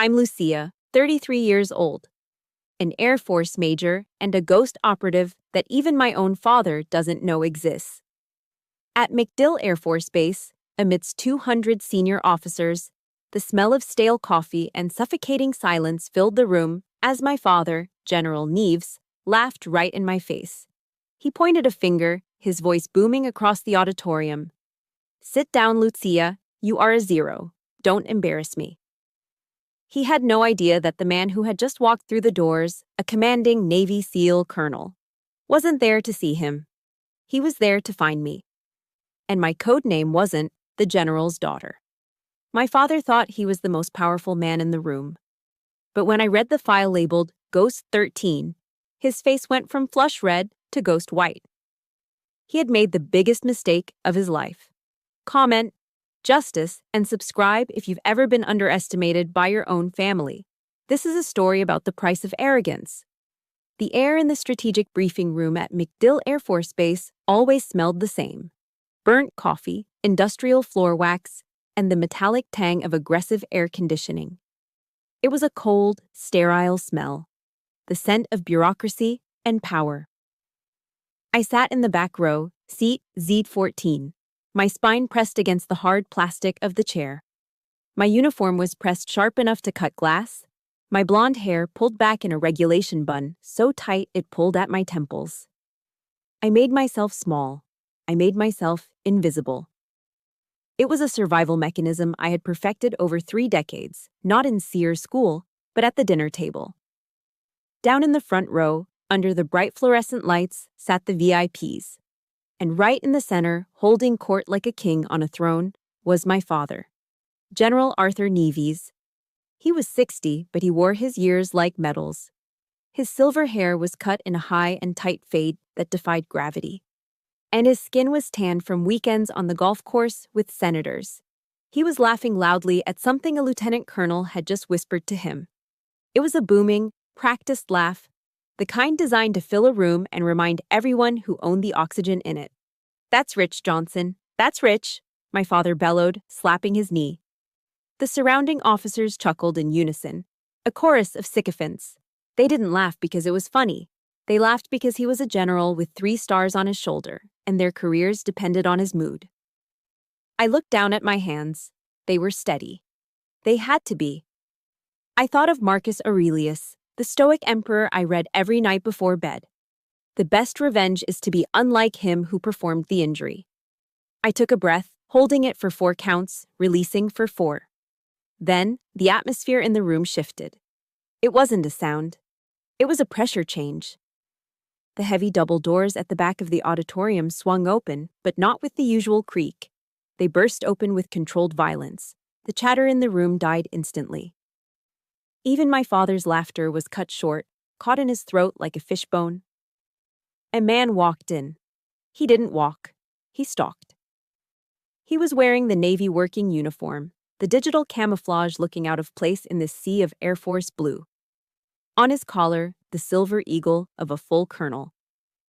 I'm Lucia, 33 years old, an Air Force major and a ghost operative that even my own father doesn't know exists. At MacDill Air Force Base, amidst 200 senior officers, the smell of stale coffee and suffocating silence filled the room as my father, General Neves, laughed right in my face. He pointed a finger, his voice booming across the auditorium. "Sit down, Lucia. You are a zero. Don't embarrass me." He had no idea that the man who had just walked through the doors, a commanding Navy SEAL colonel, wasn't there to see him. He was there to find me. And my code name wasn't the general's daughter. My father thought he was the most powerful man in the room. But when I read the file labeled Ghost 13, his face went from flush red to ghost white. He had made the biggest mistake of his life. Comment, justice, and subscribe if you've ever been underestimated by your own family. This is a story about the price of arrogance. The air in the strategic briefing room at MacDill Air Force Base always smelled the same: burnt coffee, industrial floor wax, and the metallic tang of aggressive air conditioning. It was a cold, sterile smell, the scent of bureaucracy and power. I sat in the back row, seat Z14, my spine pressed against the hard plastic of the chair. My uniform was pressed sharp enough to cut glass, my blonde hair pulled back in a regulation bun so tight it pulled at my temples. I made myself small. I made myself invisible. It was a survival mechanism I had perfected over 3 decades, not in Sears school, but at the dinner table. Down in the front row, under the bright fluorescent lights, sat the VIPs. And right in the center, holding court like a king on a throne, was my father, General Arthur Neves. He was 60, but he wore his years like medals. His silver hair was cut in a high and tight fade that defied gravity. And his skin was tanned from weekends on the golf course with senators. He was laughing loudly at something a lieutenant colonel had just whispered to him. It was a booming, practiced laugh, the kind designed to fill a room and remind everyone who owned the oxygen in it. "That's rich, Johnson. That's rich," my father bellowed, slapping his knee. The surrounding officers chuckled in unison, a chorus of sycophants. They didn't laugh because it was funny. They laughed because he was a general with 3 stars on his shoulder, and their careers depended on his mood. I looked down at my hands. They were steady. They had to be. I thought of Marcus Aurelius, the Stoic emperor I read every night before bed. The best revenge is to be unlike him who performed the injury. I took a breath, holding it for 4 counts, releasing for 4. Then, the atmosphere in the room shifted. It wasn't a sound. It was a pressure change. The heavy double doors at the back of the auditorium swung open, but not with the usual creak. They burst open with controlled violence. The chatter in the room died instantly. Even my father's laughter was cut short, caught in his throat like a fishbone. A man walked in. He didn't walk. He stalked. He was wearing the Navy working uniform, the digital camouflage looking out of place in this sea of Air Force blue. On his collar, the silver eagle of a full colonel.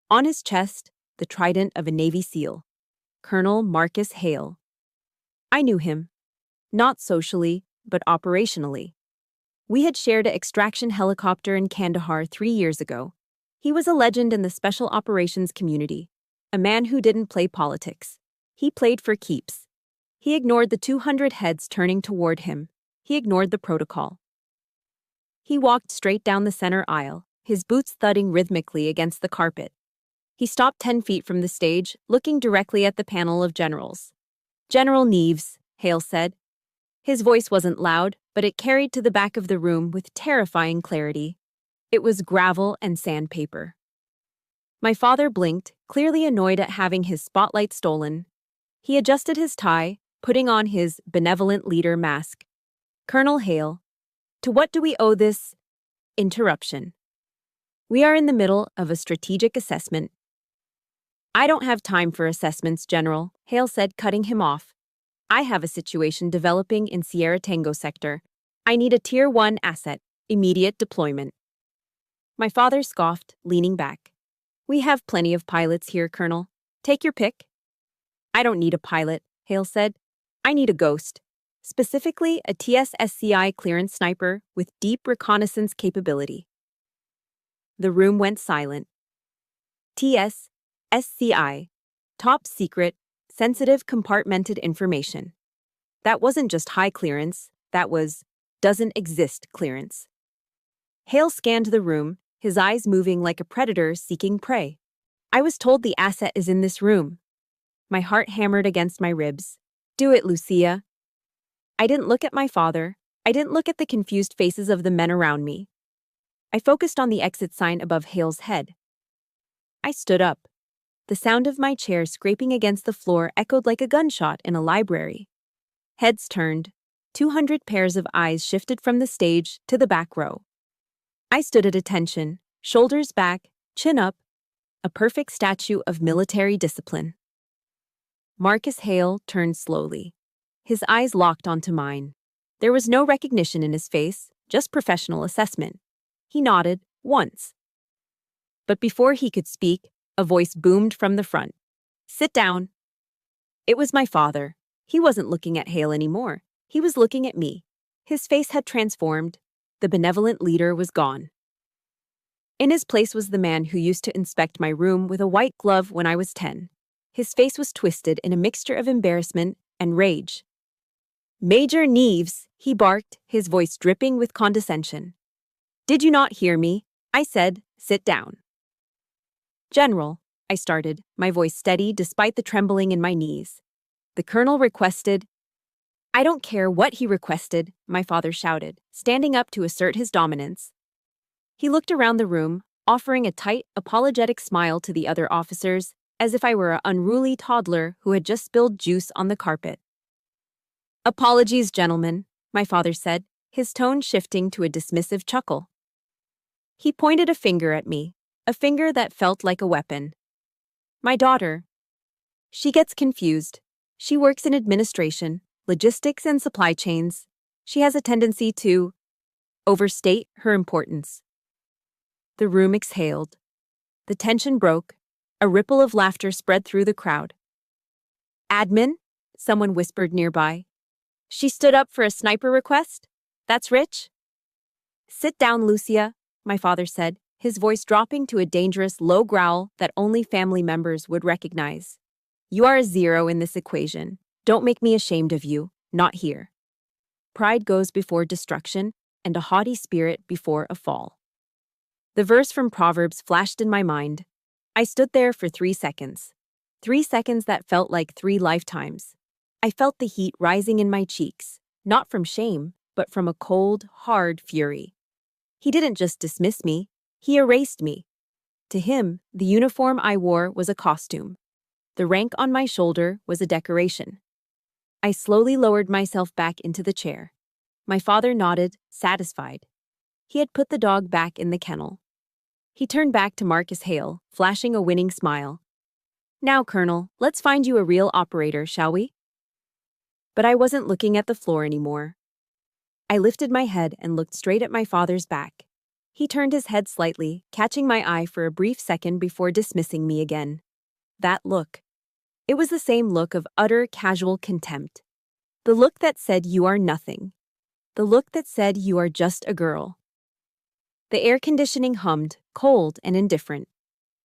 On his chest, the trident of a Navy SEAL. Colonel Marcus Hale. I knew him. Not socially, but operationally. We had shared an extraction helicopter in Kandahar 3 years ago. He was a legend in the special operations community, a man who didn't play politics. He played for keeps. He ignored the 200 heads turning toward him. He ignored the protocol. He walked straight down the center aisle, his boots thudding rhythmically against the carpet. He stopped 10 feet from the stage, looking directly at the panel of generals. "General Neves," Hale said. His voice wasn't loud, but it carried to the back of the room with terrifying clarity. It was gravel and sandpaper. My father blinked, clearly annoyed at having his spotlight stolen. He adjusted his tie, putting on his benevolent leader mask. "Colonel Hale, to what do we owe this interruption? We are in the middle of a strategic assessment." "I don't have time for assessments, General," Hale said, cutting him off. "I have a situation developing in Sierra Tango sector. I need a Tier 1 asset, immediate deployment." My father scoffed, leaning back. "We have plenty of pilots here, Colonel. Take your pick." "I don't need a pilot," Hale said. "I need a ghost." specifically a TSSCI clearance sniper with deep reconnaissance capability. The room went silent. TSSCI, top secret, sensitive compartmented information. That wasn't just high clearance, that was doesn't exist clearance. Hale scanned the room, his eyes moving like a predator seeking prey. I was told the asset is in this room. My heart hammered against my ribs. Do it, Lucia. I didn't look at my father. I didn't look at the confused faces of the men around me. I focused on the exit sign above Hale's head. I stood up. The sound of my chair scraping against the floor echoed like a gunshot in a library. Heads turned. 200 pairs of eyes shifted from the stage to the back row. I stood at attention, shoulders back, chin up, a perfect statue of military discipline. Marcus Hale turned slowly. His eyes locked onto mine. There was no recognition in his face, just professional assessment. He nodded, once. But before he could speak, a voice boomed from the front. Sit down. It was my father. He wasn't looking at Hale anymore. He was looking at me. His face had transformed. The benevolent leader was gone. In his place was the man who used to inspect my room with a white glove when I was 10. His face was twisted in a mixture of embarrassment and rage. Major Neves, he barked, his voice dripping with condescension. Did you not hear me? I said, sit down. General, I started, my voice steady despite the trembling in my knees. The colonel requested. I don't care what he requested, my father shouted, standing up to assert his dominance. He looked around the room, offering a tight, apologetic smile to the other officers, as if I were an unruly toddler who had just spilled juice on the carpet. Apologies, gentlemen, my father said, his tone shifting to a dismissive chuckle. He pointed a finger at me, a finger that felt like a weapon. My daughter. She gets confused. She works in administration, logistics and supply chains. She has a tendency to overstate her importance. The room exhaled. The tension broke. A ripple of laughter spread through the crowd. Admin? Someone whispered nearby. She stood up for a sniper request? That's rich? Sit down, Lucia, my father said, his voice dropping to a dangerous low growl that only family members would recognize. You are a zero in this equation. Don't make me ashamed of you. Not here. Pride goes before destruction, and a haughty spirit before a fall. The verse from Proverbs flashed in my mind. I stood there for 3 seconds. 3 seconds that felt like 3 lifetimes. I felt the heat rising in my cheeks, not from shame, but from a cold, hard fury. He didn't just dismiss me, he erased me. To him, the uniform I wore was a costume. The rank on my shoulder was a decoration. I slowly lowered myself back into the chair. My father nodded, satisfied. He had put the dog back in the kennel. He turned back to Marcus Hale, flashing a winning smile. Now, Colonel, let's find you a real operator, shall we? But I wasn't looking at the floor anymore. I lifted my head and looked straight at my father's back. He turned his head slightly, catching my eye for a brief second before dismissing me again. That look. It was the same look of utter casual contempt. The look that said you are nothing. The look that said you are just a girl. The air conditioning hummed, cold and indifferent.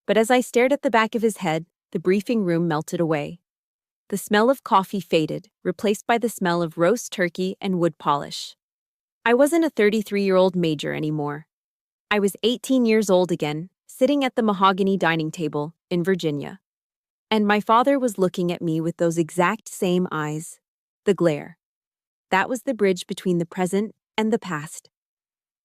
But as I stared at the back of his head, the briefing room melted away. The smell of coffee faded, replaced by the smell of roast turkey and wood polish. I wasn't a 33-year-old major anymore. I was 18 years old again, sitting at the mahogany dining table in Virginia. And my father was looking at me with those exact same eyes. The glare. That was the bridge between the present and the past.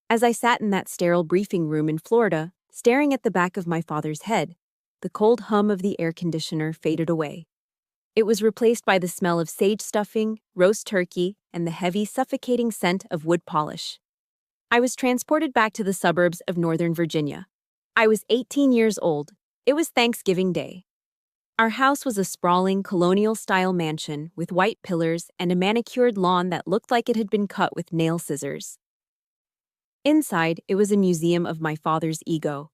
As I sat in that sterile briefing room in Florida, staring at the back of my father's head, the cold hum of the air conditioner faded away. It was replaced by the smell of sage stuffing, roast turkey, and the heavy, suffocating scent of wood polish. I was transported back to the suburbs of Northern Virginia. I was 18 years old. It was Thanksgiving Day. Our house was a sprawling, colonial-style mansion with white pillars and a manicured lawn that looked like it had been cut with nail scissors. Inside, it was a museum of my father's ego.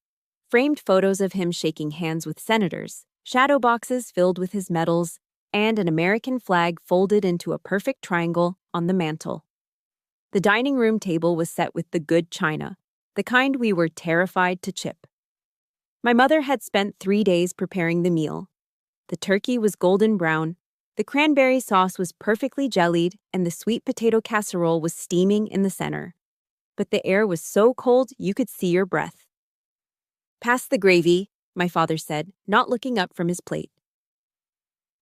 Framed photos of him shaking hands with senators, shadow boxes filled with his medals, and an American flag folded into a perfect triangle on the mantel. The dining room table was set with the good china, the kind we were terrified to chip. My mother had spent 3 days preparing the meal. The turkey was golden brown, the cranberry sauce was perfectly jellied, and the sweet potato casserole was steaming in the center. But the air was so cold you could see your breath. "Pass the gravy," my father said, not looking up from his plate.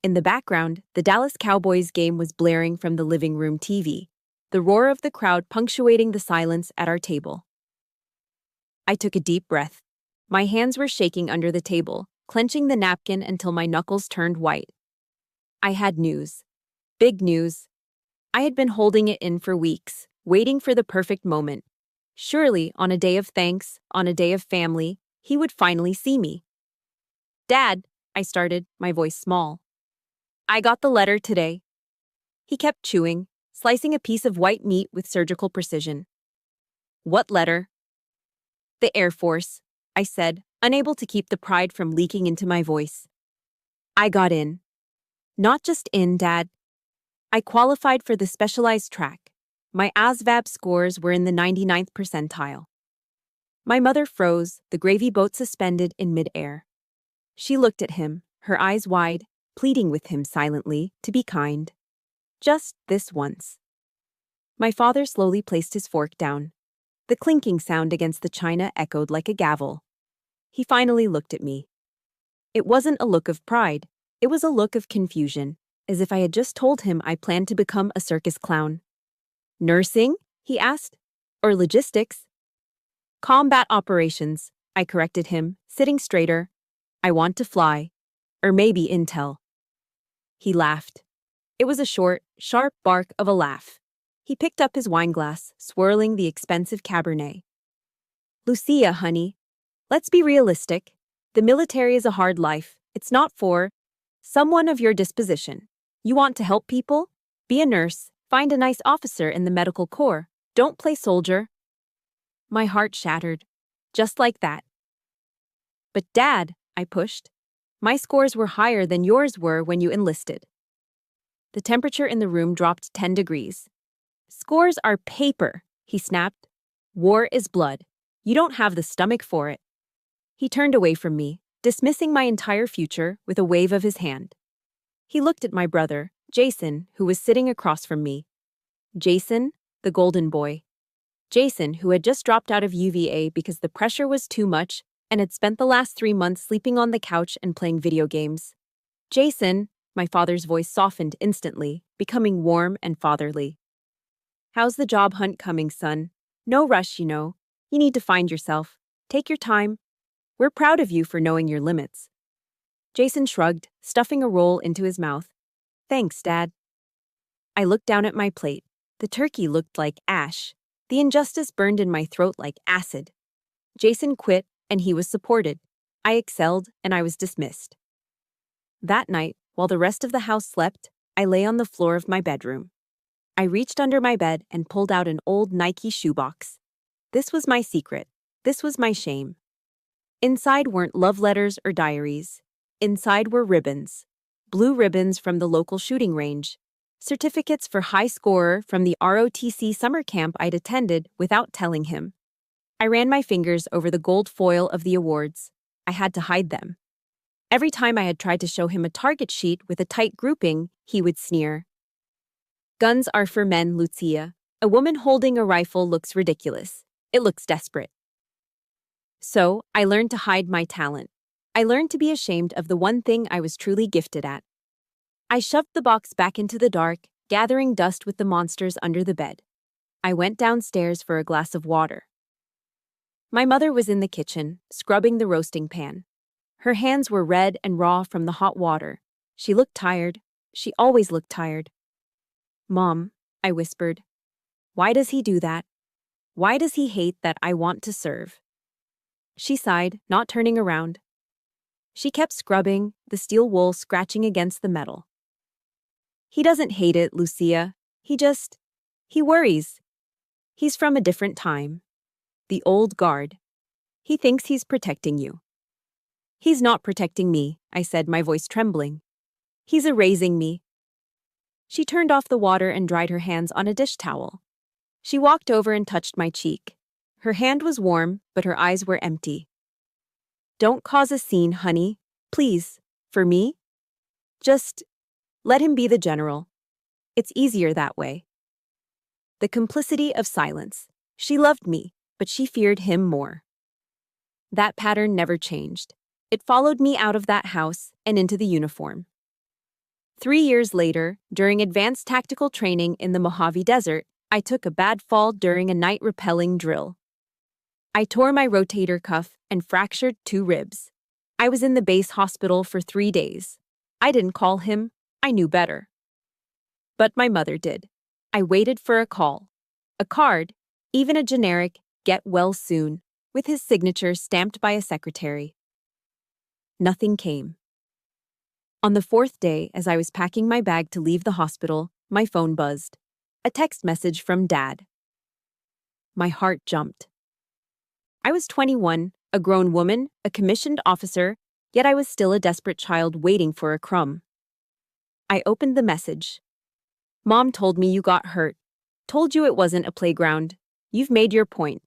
In the background, the Dallas Cowboys game was blaring from the living room TV, the roar of the crowd punctuating the silence at our table. I took a deep breath. My hands were shaking under the table, clenching the napkin until my knuckles turned white. I had news. Big news. I had been holding it in for weeks, waiting for the perfect moment. Surely, on a day of thanks, on a day of family, he would finally see me. "Dad," I started, my voice small. "I got the letter today." He kept chewing, slicing a piece of white meat with surgical precision. "What letter?" "The Air Force," I said, unable to keep the pride from leaking into my voice. "I got in." "Not just in, Dad. I qualified for the specialized track. My ASVAB scores were in the 99th percentile." My mother froze, the gravy boat suspended in midair. She looked at him, her eyes wide, pleading with him silently to be kind. Just this once. My father slowly placed his fork down. The clinking sound against the china echoed like a gavel. He finally looked at me. It wasn't a look of pride. It was a look of confusion, as if I had just told him I planned to become a circus clown. "Nursing?" he asked. "Or logistics?" "Combat operations," I corrected him, sitting straighter. "I want to fly. Or maybe intel." He laughed. It was a short, sharp bark of a laugh. He picked up his wineglass, swirling the expensive Cabernet. "Lucia, honey, let's be realistic. The military is a hard life. It's not for someone of your disposition. You want to help people? Be a nurse. Find a nice officer in the medical corps. Don't play soldier." My heart shattered. Just like that. "But Dad," I pushed, "my scores were higher than yours were when you enlisted." The temperature in the room dropped 10 degrees. "Scores are paper," he snapped. "War is blood. You don't have the stomach for it." He turned away from me, dismissing my entire future with a wave of his hand. He looked at my brother, Jason, who was sitting across from me. Jason, the golden boy. Jason, who had just dropped out of UVA because the pressure was too much and had spent the last 3 months sleeping on the couch and playing video games. "Jason," my father's voice softened instantly, becoming warm and fatherly. "How's the job hunt coming, son? No rush, you know. You need to find yourself. Take your time. We're proud of you for knowing your limits." Jason shrugged, stuffing a roll into his mouth. "Thanks, Dad." I looked down at my plate. The turkey looked like ash. The injustice burned in my throat like acid. Jason quit, and he was supported. I excelled, and I was dismissed. That night, while the rest of the house slept, I lay on the floor of my bedroom. I reached under my bed and pulled out an old Nike shoebox. This was my secret. This was my shame. Inside weren't love letters or diaries. Inside were ribbons. Blue ribbons from the local shooting range. Certificates for high scorer from the ROTC summer camp I'd attended without telling him. I ran my fingers over the gold foil of the awards. I had to hide them. Every time I had tried to show him a target sheet with a tight grouping, he would sneer. "Guns are for men, Lucia. A woman holding a rifle looks ridiculous. It looks desperate." So, I learned to hide my talent. I learned to be ashamed of the one thing I was truly gifted at. I shoved the box back into the dark, gathering dust with the monsters under the bed. I went downstairs for a glass of water. My mother was in the kitchen, scrubbing the roasting pan. Her hands were red and raw from the hot water. She looked tired. She always looked tired. "Mom," I whispered, "why does he do that? Why does he hate that I want to serve?" She sighed, not turning around. She kept scrubbing, the steel wool scratching against the metal. "He doesn't hate it, Lucia. He worries. He's from a different time. The old guard. He thinks he's protecting you." "He's not protecting me," I said, my voice trembling. He's erasing me. She turned off the water and dried her hands on a dish towel. She walked over and touched my cheek. Her hand was warm, but her eyes were empty. Don't cause a scene, honey. Please. For me? Just let him be the general. It's easier that way. The complicity of silence. She loved me, but she feared him more. That pattern never changed. It followed me out of that house and into the uniform. 3 years later, during advanced tactical training in the Mojave Desert, I took a bad fall during a night rappelling drill. I tore my rotator cuff and fractured 2 ribs. I was in the base hospital for 3 days. I didn't call him. I knew better. But my mother did. I waited for a call. A card, even a generic "get well soon," with his signature stamped by a secretary. Nothing came. On the 4th day, as I was packing my bag to leave the hospital, my phone buzzed. A text message from Dad. My heart jumped. I was 21, a grown woman, a commissioned officer, yet I was still a desperate child waiting for a crumb. I opened the message. Mom told me you got hurt. Told you it wasn't a playground. You've made your point.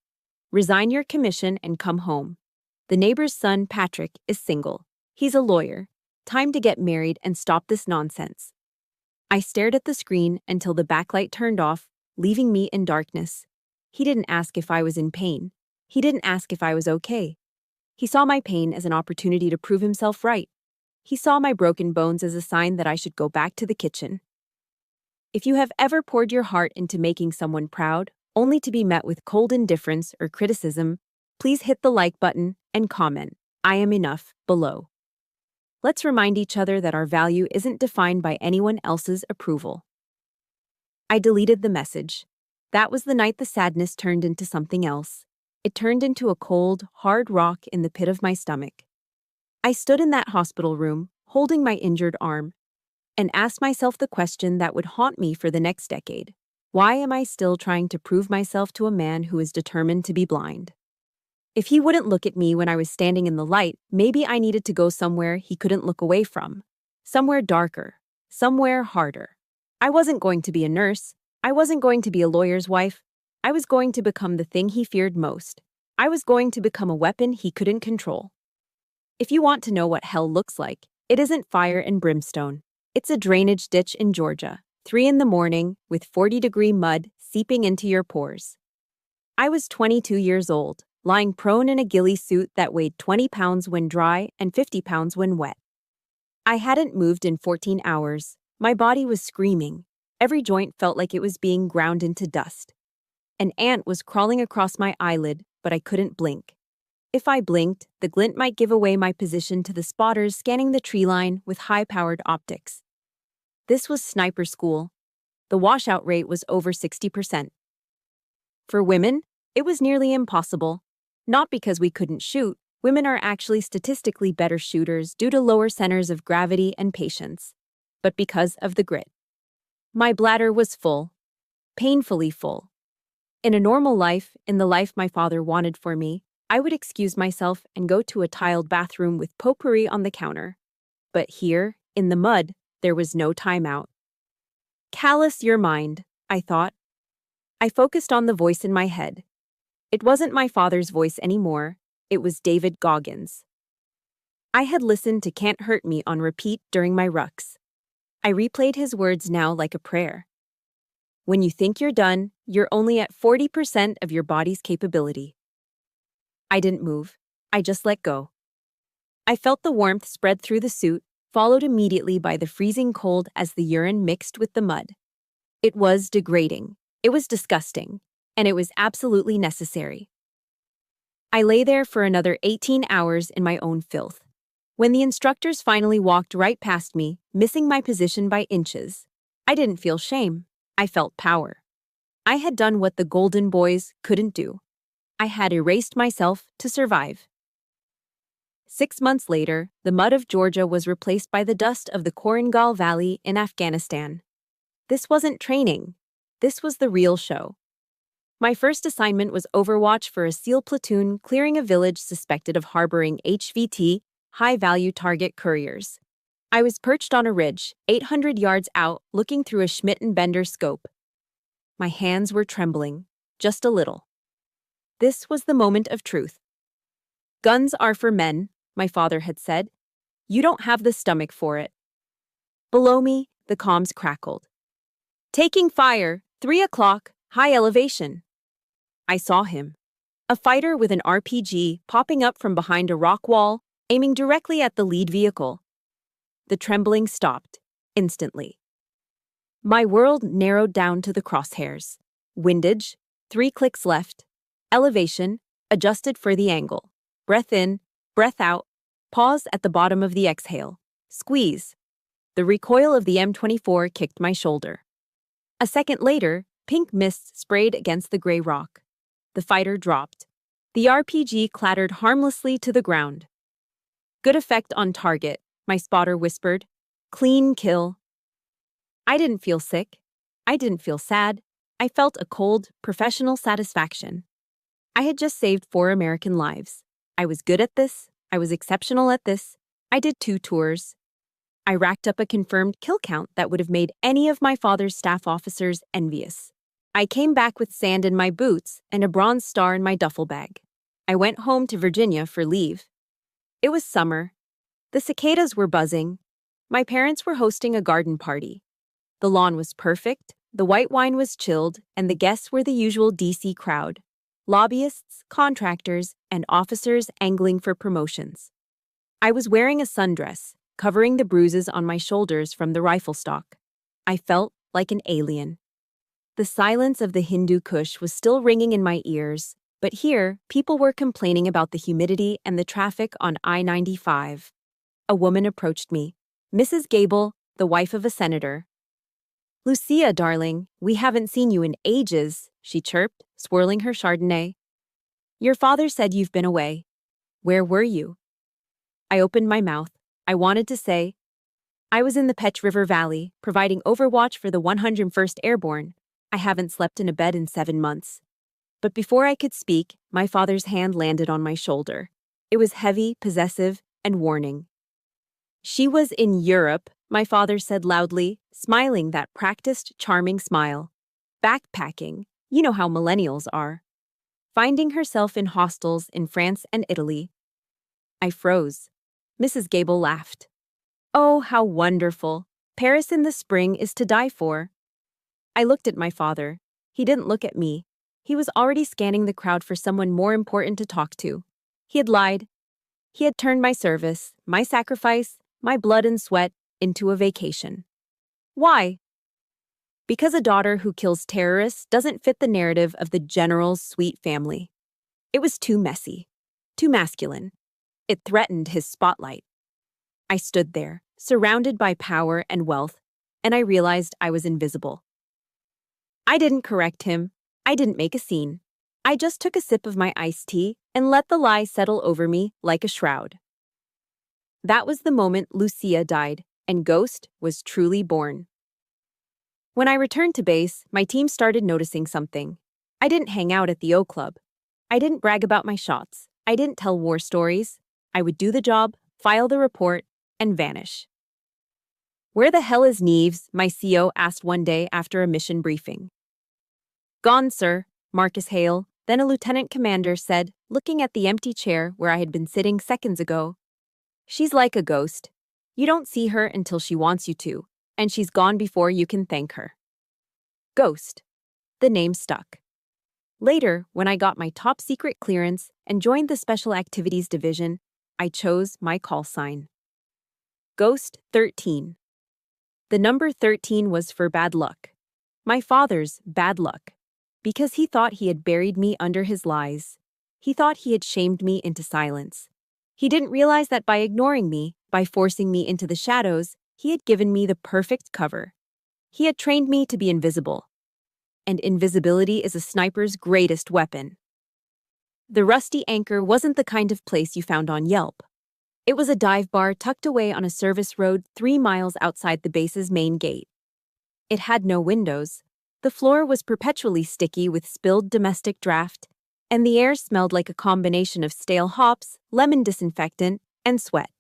Resign your commission and come home. The neighbor's son, Patrick, is single. He's a lawyer. Time to get married and stop this nonsense. I stared at the screen until the backlight turned off, leaving me in darkness. He didn't ask if I was in pain. He didn't ask if I was okay. He saw my pain as an opportunity to prove himself right. He saw my broken bones as a sign that I should go back to the kitchen. If you have ever poured your heart into making someone proud, only to be met with cold indifference or criticism, please hit the like button and comment, "I am enough," below. Let's remind each other that our value isn't defined by anyone else's approval. I deleted the message. That was the night the sadness turned into something else. It turned into a cold, hard rock in the pit of my stomach. I stood in that hospital room, holding my injured arm, and asked myself the question that would haunt me for the next decade. Why am I still trying to prove myself to a man who is determined to be blind? If he wouldn't look at me when I was standing in the light, maybe I needed to go somewhere he couldn't look away from. Somewhere darker. Somewhere harder. I wasn't going to be a nurse. I wasn't going to be a lawyer's wife. I was going to become the thing he feared most. I was going to become a weapon he couldn't control. If you want to know what hell looks like, it isn't fire and brimstone. It's a drainage ditch in Georgia, 3 a.m, with 40-degree mud seeping into your pores. I was 22 years old, lying prone in a ghillie suit that weighed 20 pounds when dry and 50 pounds when wet. I hadn't moved in 14 hours. My body was screaming. Every joint felt like it was being ground into dust. An ant was crawling across my eyelid, but I couldn't blink. If I blinked, the glint might give away my position to the spotters scanning the tree line with high-powered optics. This was sniper school. The washout rate was over 60%. For women, it was nearly impossible. Not because we couldn't shoot, women are actually statistically better shooters due to lower centers of gravity and patience, but because of the grit. My bladder was full. Painfully full. In a normal life, in the life my father wanted for me, I would excuse myself and go to a tiled bathroom with potpourri on the counter. But here, in the mud, there was no timeout. Callous your mind, I thought. I focused on the voice in my head. It wasn't my father's voice anymore. It was David Goggins. I had listened to "Can't Hurt Me" on repeat during my rucks. I replayed his words now like a prayer. When you think you're done, you're only at 40% of your body's capability. I didn't move. I just let go. I felt the warmth spread through the suit, followed immediately by the freezing cold as the urine mixed with the mud. It was degrading. It was disgusting. And it was absolutely necessary. I lay there for another 18 hours in my own filth. When the instructors finally walked right past me, missing my position by inches, I didn't feel shame. I felt power. I had done what the Golden Boys couldn't do. I had erased myself to survive. 6 months later, the mud of Georgia was replaced by the dust of the Korangal Valley in Afghanistan. This wasn't training. This was the real show. My first assignment was overwatch for a SEAL platoon clearing a village suspected of harboring HVT, high-value target couriers. I was perched on a ridge, 800 yards out, looking through a Schmidt-Bender scope. My hands were trembling, just a little. This was the moment of truth. Guns are for men, my father had said. You don't have the stomach for it. Below me, the comms crackled. Taking fire, 3 o'clock, high elevation. I saw him. A fighter with an RPG popping up from behind a rock wall, aiming directly at the lead vehicle. The trembling stopped, instantly. My world narrowed down to the crosshairs. Windage, 3 clicks left. Elevation, adjusted for the angle. Breath in, breath out. Pause at the bottom of the exhale. Squeeze. The recoil of the M24 kicked my shoulder. A second later, pink mist sprayed against the gray rock. The fighter dropped. The RPG clattered harmlessly to the ground. Good effect on target, my spotter whispered. Clean kill. I didn't feel sick. I didn't feel sad. I felt a cold, professional satisfaction. I had just saved 4 American lives. I was good at this. I was exceptional at this. I did 2 tours. I racked up a confirmed kill count that would have made any of my father's staff officers envious. I came back with sand in my boots and a bronze star in my duffel bag. I went home to Virginia for leave. It was summer. The cicadas were buzzing. My parents were hosting a garden party. The lawn was perfect, the white wine was chilled, and the guests were the usual DC crowd. Lobbyists, contractors, and officers angling for promotions. I was wearing a sundress, covering the bruises on my shoulders from the rifle stock. I felt like an alien. The silence of the Hindu Kush was still ringing in my ears, but here, people were complaining about the humidity and the traffic on I-95. A woman approached me. Mrs. Gable, the wife of a senator. Lucia, darling, we haven't seen you in ages, she chirped, swirling her Chardonnay. Your father said you've been away. Where were you? I opened my mouth. I wanted to say, I was in the Petch River Valley, providing overwatch for the 101st Airborne. I haven't slept in a bed in 7 months. But before I could speak, my father's hand landed on my shoulder. It was heavy, possessive, and warning. She was in Europe, my father said loudly, smiling that practiced, charming smile. Backpacking, you know how millennials are. Finding herself in hostels in France and Italy. I froze. Mrs. Gable laughed. Oh, how wonderful. Paris in the spring is to die for. I looked at my father. He didn't look at me. He was already scanning the crowd for someone more important to talk to. He had lied. He had turned my service, my sacrifice, my blood and sweat into a vacation. Why? Because a daughter who kills terrorists doesn't fit the narrative of the general's sweet family. It was too messy, too masculine. It threatened his spotlight. I stood there, surrounded by power and wealth, and I realized I was invisible. I didn't correct him. I didn't make a scene. I just took a sip of my iced tea and let the lie settle over me like a shroud. That was the moment Lucia died, and Ghost was truly born. When I returned to base, my team started noticing something. I didn't hang out at the O Club. I didn't brag about my shots. I didn't tell war stories. I would do the job, file the report, and vanish. Where the hell is Neves? My CO asked one day after a mission briefing. Gone, sir, Marcus Hale, then a lieutenant commander said, looking at the empty chair where I had been sitting seconds ago. She's like a ghost. You don't see her until she wants you to, and she's gone before you can thank her. Ghost. The name stuck. Later, when I got my top secret clearance and joined the Special Activities Division, I chose my call sign. Ghost 13. The number 13 was for bad luck. My father's bad luck. Because he thought he had buried me under his lies. He thought he had shamed me into silence. He didn't realize that by ignoring me, by forcing me into the shadows, he had given me the perfect cover. He had trained me to be invisible. And invisibility is a sniper's greatest weapon. The Rusty Anchor wasn't the kind of place you found on Yelp. It was a dive bar tucked away on a service road 3 miles outside the base's main gate. It had no windows. The floor was perpetually sticky with spilled domestic draft, and the air smelled like a combination of stale hops, lemon disinfectant, and sweat.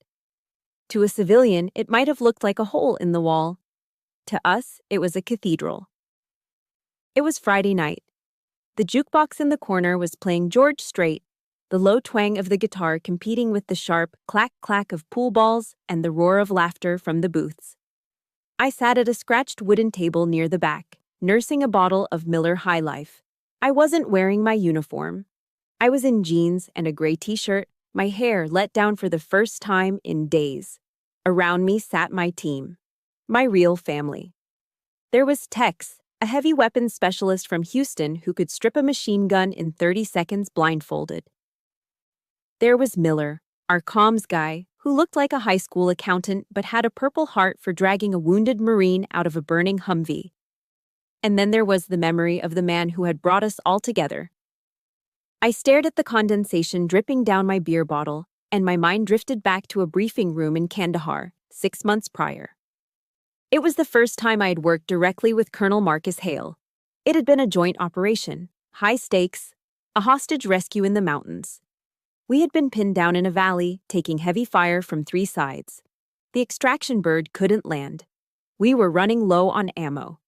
To a civilian, it might have looked like a hole in the wall. To us, it was a cathedral. It was Friday night. The jukebox in the corner was playing George Strait, the low twang of the guitar competing with the sharp clack-clack of pool balls and the roar of laughter from the booths. I sat at a scratched wooden table near the back, nursing a bottle of Miller High Life. I wasn't wearing my uniform. I was in jeans and a gray t-shirt, my hair let down for the first time in days. Around me sat my team, my real family. There was Tex, a heavy weapons specialist from Houston who could strip a machine gun in 30 seconds blindfolded. There was Miller, our comms guy, who looked like a high school accountant but had a purple heart for dragging a wounded Marine out of a burning Humvee. And then there was the memory of the man who had brought us all together. I stared at the condensation dripping down my beer bottle, and my mind drifted back to a briefing room in Kandahar, 6 months prior. It was the first time I had worked directly with Colonel Marcus Hale. It had been a joint operation, high stakes, a hostage rescue in the mountains. We had been pinned down in a valley, taking heavy fire from 3 sides. The extraction bird couldn't land. We were running low on ammo.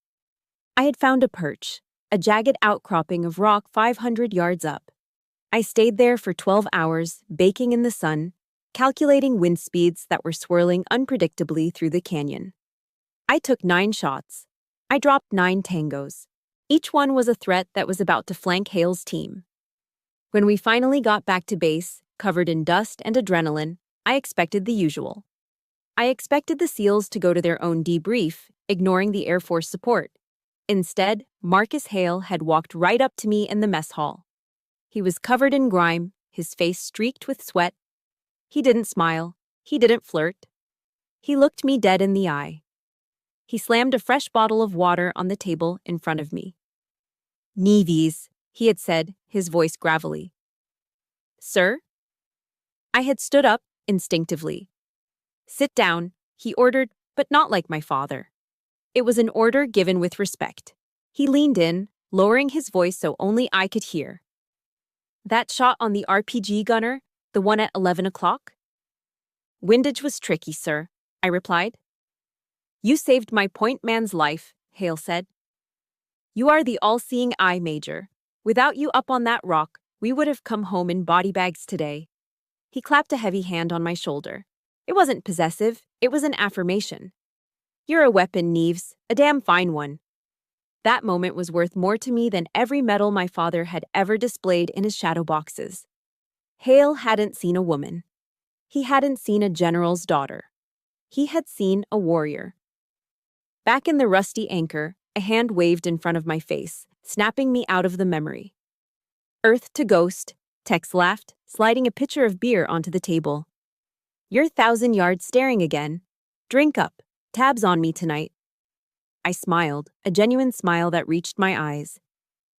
I had found a perch, a jagged outcropping of rock 500 yards up. I stayed there for 12 hours, baking in the sun, calculating wind speeds that were swirling unpredictably through the canyon. I took 9 shots. I dropped 9 tangos. Each one was a threat that was about to flank Hale's team. When we finally got back to base, covered in dust and adrenaline, I expected the usual. I expected the SEALs to go to their own debrief, ignoring the Air Force support. Instead, Marcus Hale had walked right up to me in the mess hall. He was covered in grime, his face streaked with sweat. He didn't smile. He didn't flirt. He looked me dead in the eye. He slammed a fresh bottle of water on the table in front of me. "Nevies," he had said, his voice gravelly. "Sir?" I had stood up, instinctively. "Sit down," he ordered, but not like my father. It was an order given with respect. He leaned in, lowering his voice so only I could hear. "That shot on the RPG gunner, the one at 11 o'clock? "Windage was tricky, sir," I replied. "You saved my point man's life," Hale said. "You are the all-seeing eye, Major. Without you up on that rock, we would have come home in body bags today." He clapped a heavy hand on my shoulder. It wasn't possessive, it was an affirmation. "You're a weapon, Neves, a damn fine one." That moment was worth more to me than every medal my father had ever displayed in his shadow boxes. Hale hadn't seen a woman. He hadn't seen a general's daughter. He had seen a warrior. Back in the rusty anchor, a hand waved in front of my face, snapping me out of the memory. "Earth to Ghost," Tex laughed, sliding a pitcher of beer onto the table. "You're 1,000 yards staring again. Drink up. Tabs on me tonight." I smiled, a genuine smile that reached my eyes.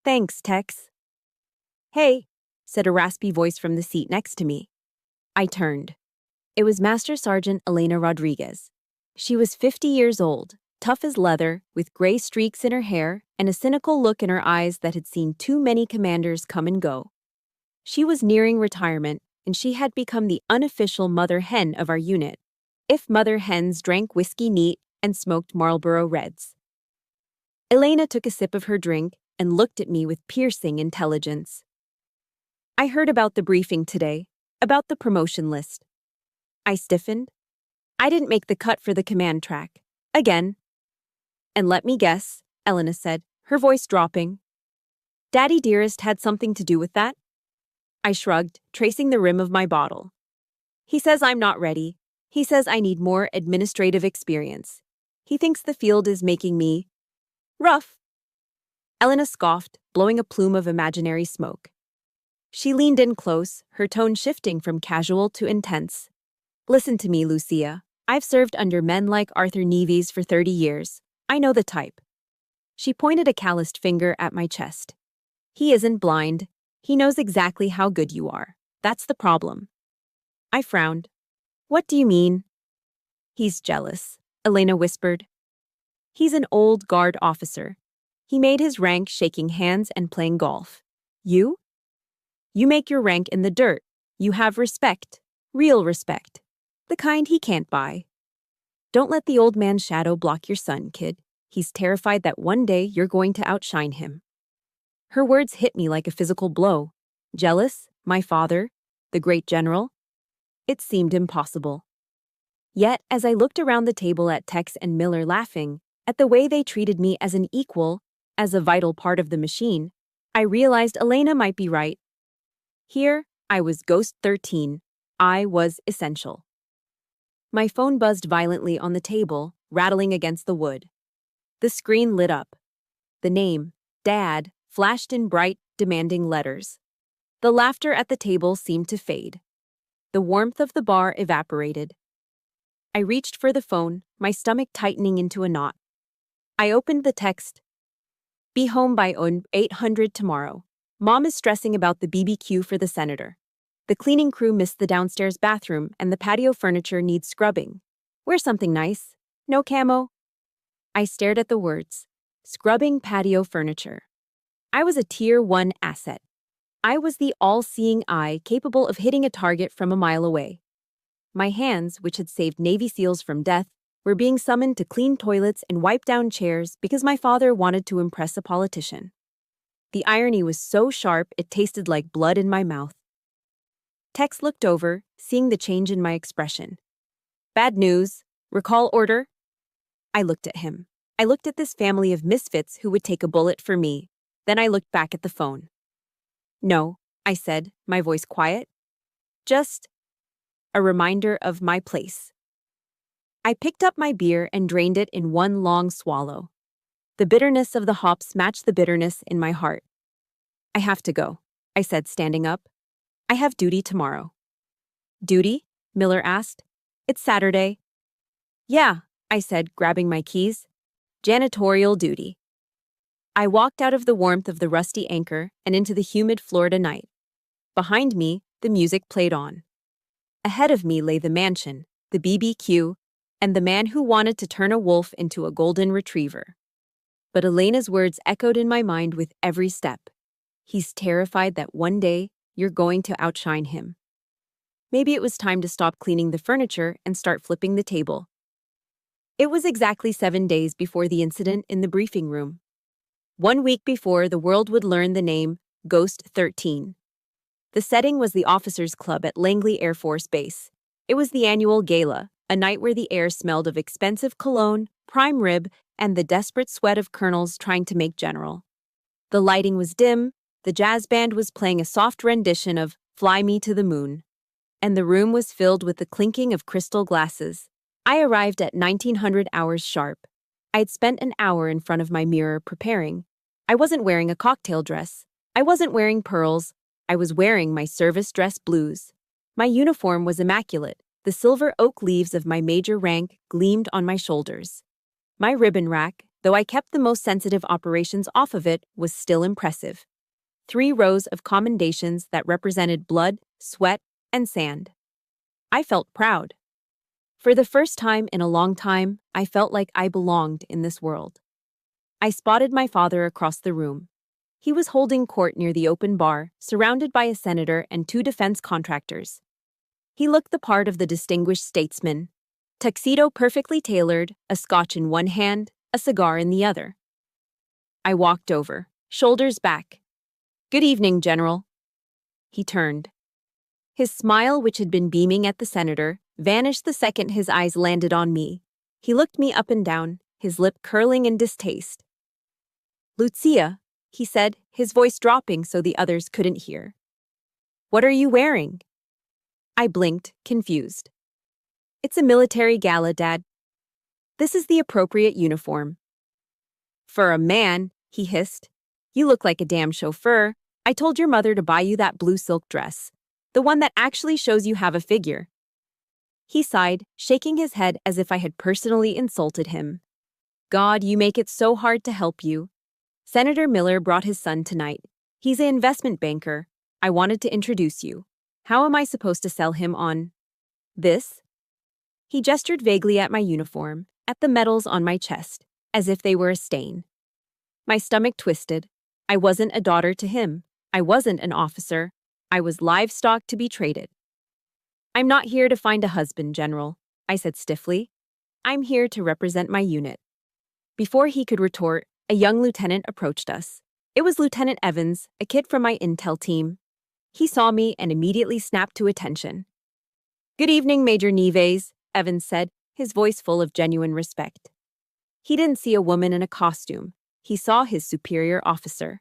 "Thanks, Tex." "Hey," said a raspy voice from the seat next to me. I turned. It was Master Sergeant Elena Rodriguez. She was 50 years old, tough as leather, with gray streaks in her hair and a cynical look in her eyes that had seen too many commanders come and go. She was nearing retirement, and she had become the unofficial mother hen of our unit, if mother hens drank whiskey neat and smoked Marlboro Reds. Elena took a sip of her drink and looked at me with piercing intelligence. "I heard about the briefing today, about the promotion list." I stiffened. "I didn't make the cut for the command track. Again." "And let me guess," Elena said, her voice dropping. "Daddy Dearest had something to do with that?" I shrugged, tracing the rim of my bottle. "He says I'm not ready. He says I need more administrative experience. He thinks the field is making me rough." Elena scoffed, blowing a plume of imaginary smoke. She leaned in close, her tone shifting from casual to intense. "Listen to me, Lucia. I've served under men like Arthur Neves for 30 years. I know the type." She pointed a calloused finger at my chest. "He isn't blind. He knows exactly how good you are. That's the problem." I frowned. "What do you mean?" "He's jealous," Elena whispered. "He's an old guard officer. He made his rank shaking hands and playing golf. You? You make your rank in the dirt. You have respect. Real respect. The kind he can't buy. Don't let the old man's shadow block your sun, kid. He's terrified that one day you're going to outshine him. Her words hit me like a physical blow. Jealous? My father? The great general? It seemed impossible. Yet, as I looked around the table at Tex and Miller laughing, at the way they treated me as an equal, as a vital part of the machine, I realized Elena might be right. Here, I was Ghost 13. I was essential. My phone buzzed violently on the table, rattling against the wood. The screen lit up. The name, Dad, flashed in bright, demanding letters. The laughter at the table seemed to fade. The warmth of the bar evaporated. I reached for the phone, my stomach tightening into a knot. I opened the text. Be home by 800 tomorrow. Mom is stressing about the BBQ for the senator. The cleaning crew missed the downstairs bathroom and the patio furniture needs scrubbing. Wear something nice. No camo. I stared at the words. Scrubbing patio furniture. I was a Tier 1 asset. I was the all-seeing eye capable of hitting a target from a mile away. My hands, which had saved Navy SEALs from death, were being summoned to clean toilets and wipe down chairs because my father wanted to impress a politician. The irony was so sharp it tasted like blood in my mouth. Tex looked over, seeing the change in my expression. Bad news. Recall order? I looked at him. I looked at this family of misfits who would take a bullet for me. Then I looked back at the phone. No, I said, my voice quiet. Just a reminder of my place. I picked up my beer and drained it in one long swallow. The bitterness of the hops matched the bitterness in my heart. I have to go, I said, standing up. I have duty tomorrow. Duty? Miller asked. It's Saturday. Yeah, I said, grabbing my keys. Janitorial duty. I walked out of the warmth of the rusty anchor and into the humid Florida night. Behind me, the music played on. Ahead of me lay the mansion, the BBQ, and the man who wanted to turn a wolf into a golden retriever. But Elena's words echoed in my mind with every step. He's terrified that one day you're going to outshine him. Maybe it was time to stop cleaning the furniture and start flipping the table. It was exactly 7 days before the incident in the briefing room. 1 week before the world would learn the name Ghost 13. The setting was the Officers Club at Langley Air Force Base. It was the annual gala, a night where the air smelled of expensive cologne, prime rib, and the desperate sweat of colonels trying to make general. The lighting was dim, the jazz band was playing a soft rendition of Fly Me to the Moon, and the room was filled with the clinking of crystal glasses. I arrived at 1900 hours sharp. I had spent an hour in front of my mirror preparing. I wasn't wearing a cocktail dress. I wasn't wearing pearls. I was wearing my service dress blues. My uniform was immaculate. The silver oak leaves of my major rank gleamed on my shoulders. My ribbon rack, though I kept the most sensitive operations off of it, was still impressive. 3 rows of commendations that represented blood, sweat, and sand. I felt proud. For the first time in a long time, I felt like I belonged in this world. I spotted my father across the room. He was holding court near the open bar, surrounded by a senator and 2 defense contractors. He looked the part of the distinguished statesman. Tuxedo perfectly tailored, a scotch in one hand, a cigar in the other. I walked over, shoulders back. Good evening, General. He turned. His smile, which had been beaming at the senator, vanished the second his eyes landed on me. He looked me up and down, his lip curling in distaste. Lucia, he said, his voice dropping so the others couldn't hear. What are you wearing? I blinked, confused. It's a military gala, Dad. This is the appropriate uniform. For a man, he hissed. You look like a damn chauffeur. I told your mother to buy you that blue silk dress. The one that actually shows you have a figure. He sighed, shaking his head as if I had personally insulted him. God, you make it so hard to help you. Senator Miller brought his son tonight. He's an investment banker. I wanted to introduce you. How am I supposed to sell him on this? He gestured vaguely at my uniform, at the medals on my chest, as if they were a stain. My stomach twisted. I wasn't a daughter to him. I wasn't an officer. I was livestock to be traded. I'm not here to find a husband, General, I said stiffly. I'm here to represent my unit. Before he could retort, a young lieutenant approached us. It was Lieutenant Evans, a kid from my intel team. He saw me and immediately snapped to attention. Good evening, Major Nieves, Evans said, his voice full of genuine respect. He didn't see a woman in a costume. He saw his superior officer.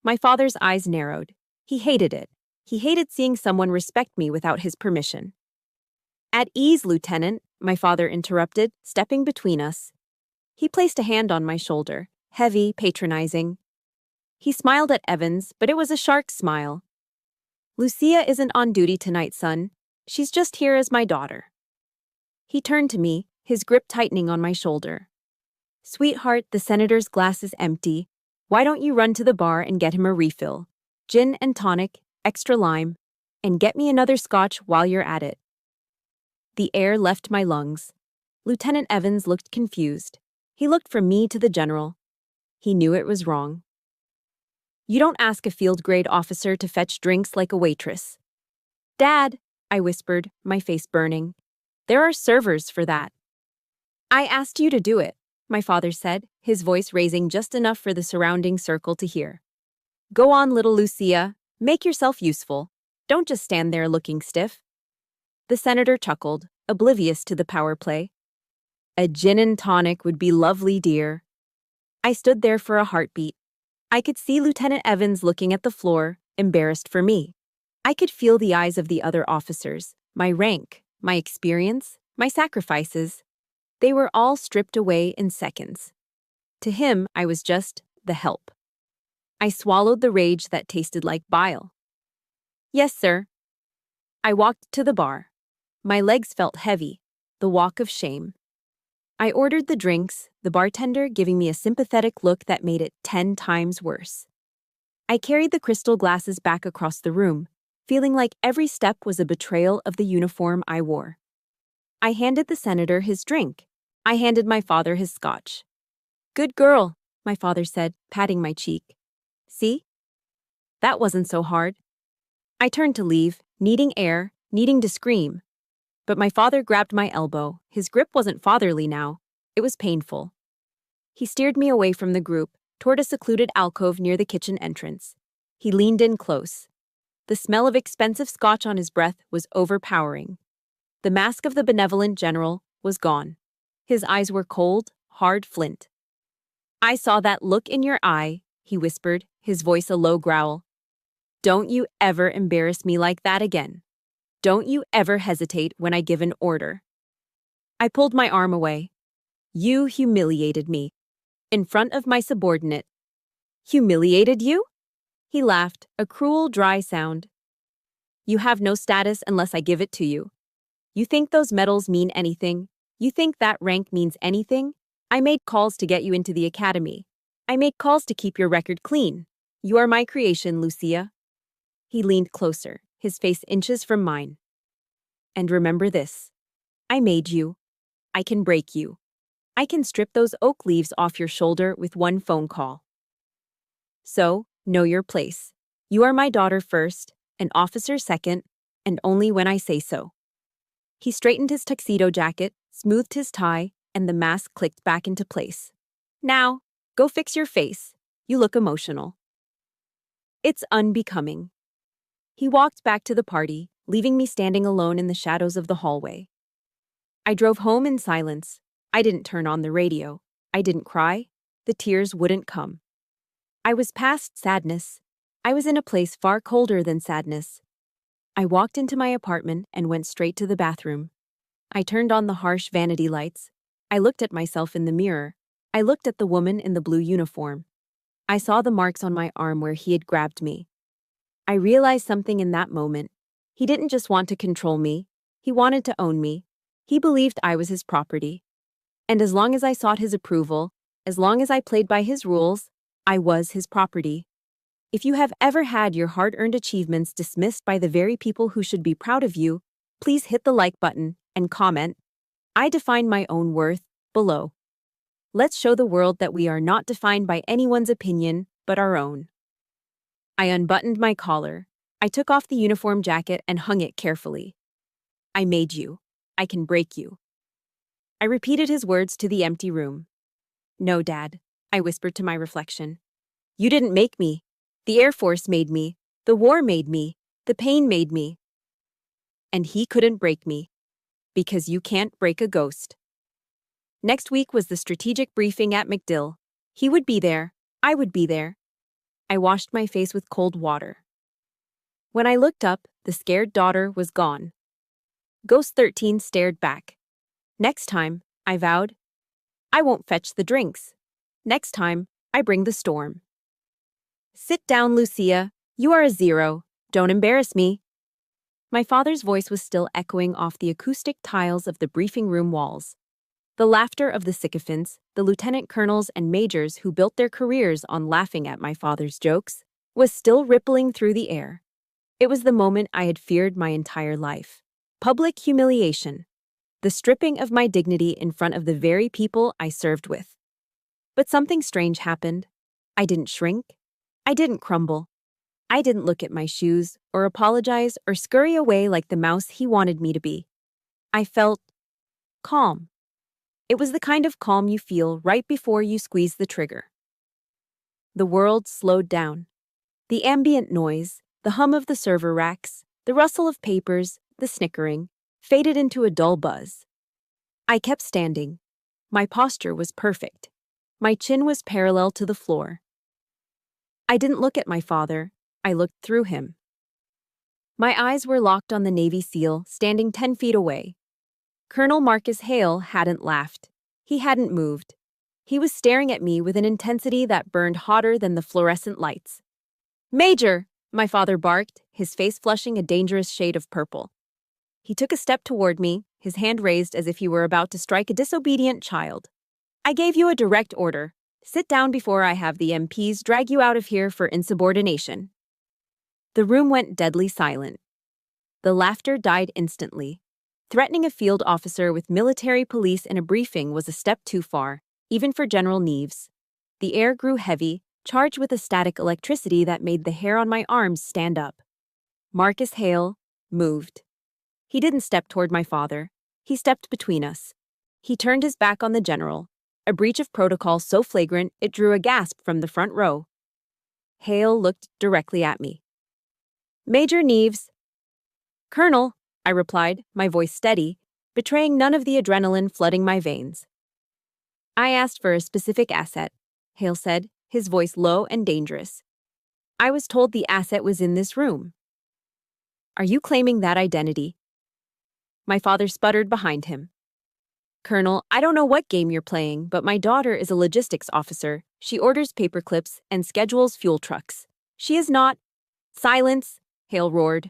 My father's eyes narrowed. He hated it. He hated seeing someone respect me without his permission. At ease, Lieutenant, my father interrupted, stepping between us. He placed a hand on my shoulder, heavy, patronizing. He smiled at Evans, but it was a shark smile. Lucia isn't on duty tonight, son. She's just here as my daughter. He turned to me, his grip tightening on my shoulder. Sweetheart, the senator's glass is empty. Why don't you run to the bar and get him a refill? Gin and tonic, extra lime, and get me another scotch while you're at it. The air left my lungs. Lieutenant Evans looked confused. He looked from me to the general. He knew it was wrong. You don't ask a field-grade officer to fetch drinks like a waitress. Dad, I whispered, my face burning. There are servers for that. I asked you to do it, my father said, his voice raising just enough for the surrounding circle to hear. Go on, little Lucia. Make yourself useful. Don't just stand there looking stiff. The senator chuckled, oblivious to the power play. A gin and tonic would be lovely, dear. I stood there for a heartbeat. I could see Lieutenant Evans looking at the floor, embarrassed for me. I could feel the eyes of the other officers, my rank, my experience, my sacrifices. They were all stripped away in seconds. To him, I was just the help. I swallowed the rage that tasted like bile. Yes, sir. I walked to the bar. My legs felt heavy, the walk of shame. I ordered the drinks, the bartender giving me a sympathetic look that made it 10 times worse. I carried the crystal glasses back across the room, feeling like every step was a betrayal of the uniform I wore. I handed the senator his drink. I handed my father his scotch. Good girl, my father said, patting my cheek. See? That wasn't so hard. I turned to leave, needing air, needing to scream. But my father grabbed my elbow. His grip wasn't fatherly now. It was painful. He steered me away from the group, toward a secluded alcove near the kitchen entrance. He leaned in close. The smell of expensive scotch on his breath was overpowering. The mask of the benevolent general was gone. His eyes were cold, hard flint. I saw that look in your eye, he whispered, his voice a low growl. Don't you ever embarrass me like that again. Don't you ever hesitate when I give an order. I pulled my arm away. You humiliated me. In front of my subordinate. Humiliated you? He laughed, a cruel, dry sound. You have no status unless I give it to you. You think those medals mean anything? You think that rank means anything? I made calls to get you into the academy. I made calls to keep your record clean. You are my creation, Lucia. He leaned closer, his face inches from mine. And remember this. I made you. I can break you. I can strip those oak leaves off your shoulder with one phone call. So, know your place. You are my daughter first, an officer second, and only when I say so. He straightened his tuxedo jacket, smoothed his tie, and the mask clicked back into place. Now, go fix your face. You look emotional. It's unbecoming. He walked back to the party, leaving me standing alone in the shadows of the hallway. I drove home in silence. I didn't turn on the radio. I didn't cry. The tears wouldn't come. I was past sadness. I was in a place far colder than sadness. I walked into my apartment and went straight to the bathroom. I turned on the harsh vanity lights. I looked at myself in the mirror. I looked at the woman in the blue uniform. I saw the marks on my arm where he had grabbed me. I realized something in that moment. He didn't just want to control me. He wanted to own me. He believed I was his property. And as long as I sought his approval, as long as I played by his rules, I was his property. If you have ever had your hard-earned achievements dismissed by the very people who should be proud of you, please hit the like button and comment. I define my own worth below. Let's show the world that we are not defined by anyone's opinion, but our own. I unbuttoned my collar. I took off the uniform jacket and hung it carefully. I made you. I can break you. I repeated his words to the empty room. No, Dad, I whispered to my reflection. You didn't make me. The Air Force made me. The war made me. The pain made me. And he couldn't break me. Because you can't break a ghost. Next week was the strategic briefing at MacDill. He would be there. I would be there. I washed my face with cold water. When I looked up, the scared daughter was gone. Ghost 13 stared back. Next time, I vowed, I won't fetch the drinks. Next time, I bring the storm. Sit down, Lucia. You are a zero. Don't embarrass me. My father's voice was still echoing off the acoustic tiles of the briefing room walls. The laughter of the sycophants, the lieutenant colonels and majors who built their careers on laughing at my father's jokes, was still rippling through the air. It was the moment I had feared my entire life. Public humiliation. The stripping of my dignity in front of the very people I served with. But something strange happened. I didn't shrink. I didn't crumble. I didn't look at my shoes, or apologize, or scurry away like the mouse he wanted me to be. I felt calm. It was the kind of calm you feel right before you squeeze the trigger. The world slowed down. The ambient noise, the hum of the server racks, the rustle of papers, the snickering, faded into a dull buzz. I kept standing. My posture was perfect. My chin was parallel to the floor. I didn't look at my father. I looked through him. My eyes were locked on the Navy SEAL standing 10 feet away. Colonel Marcus Hale hadn't laughed. He hadn't moved. He was staring at me with an intensity that burned hotter than the fluorescent lights. Major! My father barked, his face flushing a dangerous shade of purple. He took a step toward me, his hand raised as if he were about to strike a disobedient child. I gave you a direct order. Sit down before I have the MPs drag you out of here for insubordination. The room went deadly silent. The laughter died instantly. Threatening a field officer with military police in a briefing was a step too far, even for General Neves. The air grew heavy, charged with a static electricity that made the hair on my arms stand up. Marcus Hale moved. He didn't step toward my father. He stepped between us. He turned his back on the general, a breach of protocol so flagrant it drew a gasp from the front row. Hale looked directly at me. Major Neves. Colonel, I replied, my voice steady, betraying none of the adrenaline flooding my veins. I asked for a specific asset, Hale said, his voice low and dangerous. I was told the asset was in this room. Are you claiming that identity? My father sputtered behind him. Colonel, I don't know what game you're playing, but my daughter is a logistics officer. She orders paper clips and schedules fuel trucks. She is not— Silence, Hale roared.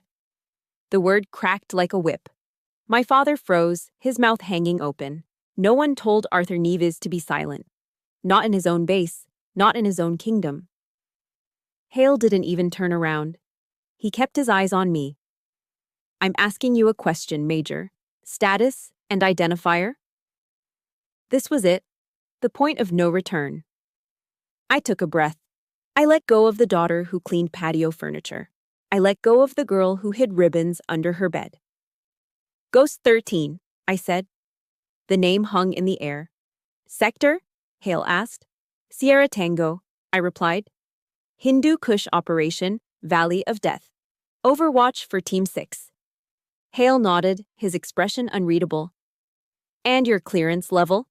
The word cracked like a whip. My father froze, his mouth hanging open. No one told Arthur Neves to be silent. Not in his own base, not in his own kingdom. Hale didn't even turn around. He kept his eyes on me. I'm asking you a question, Major. Status and identifier? This was it, the point of no return. I took a breath. I let go of the daughter who cleaned patio furniture. I let go of the girl who hid ribbons under her bed. Ghost 13, I said. The name hung in the air. Sector? Hale asked. Sierra Tango, I replied. Hindu Kush Operation, Valley of Death. Overwatch for Team 6. Hale nodded, his expression unreadable. And your clearance level?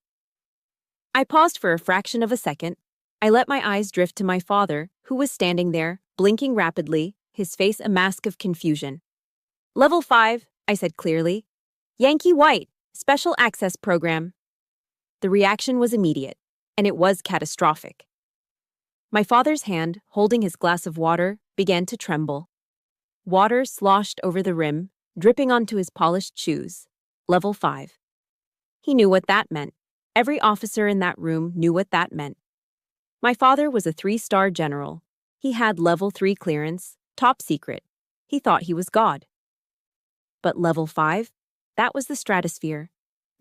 I paused for a fraction of a second. I let my eyes drift to my father, who was standing there, blinking rapidly, his face a mask of confusion. Level 5, I said clearly. Yankee White, Special Access Program. The reaction was immediate, and it was catastrophic. My father's hand, holding his glass of water, began to tremble. Water sloshed over the rim, dripping onto his polished shoes. Level 5. He knew what that meant. Every officer in that room knew what that meant. My father was a 3-star general. He had level 3 clearance, top secret. He thought he was God. But level 5? That was the stratosphere.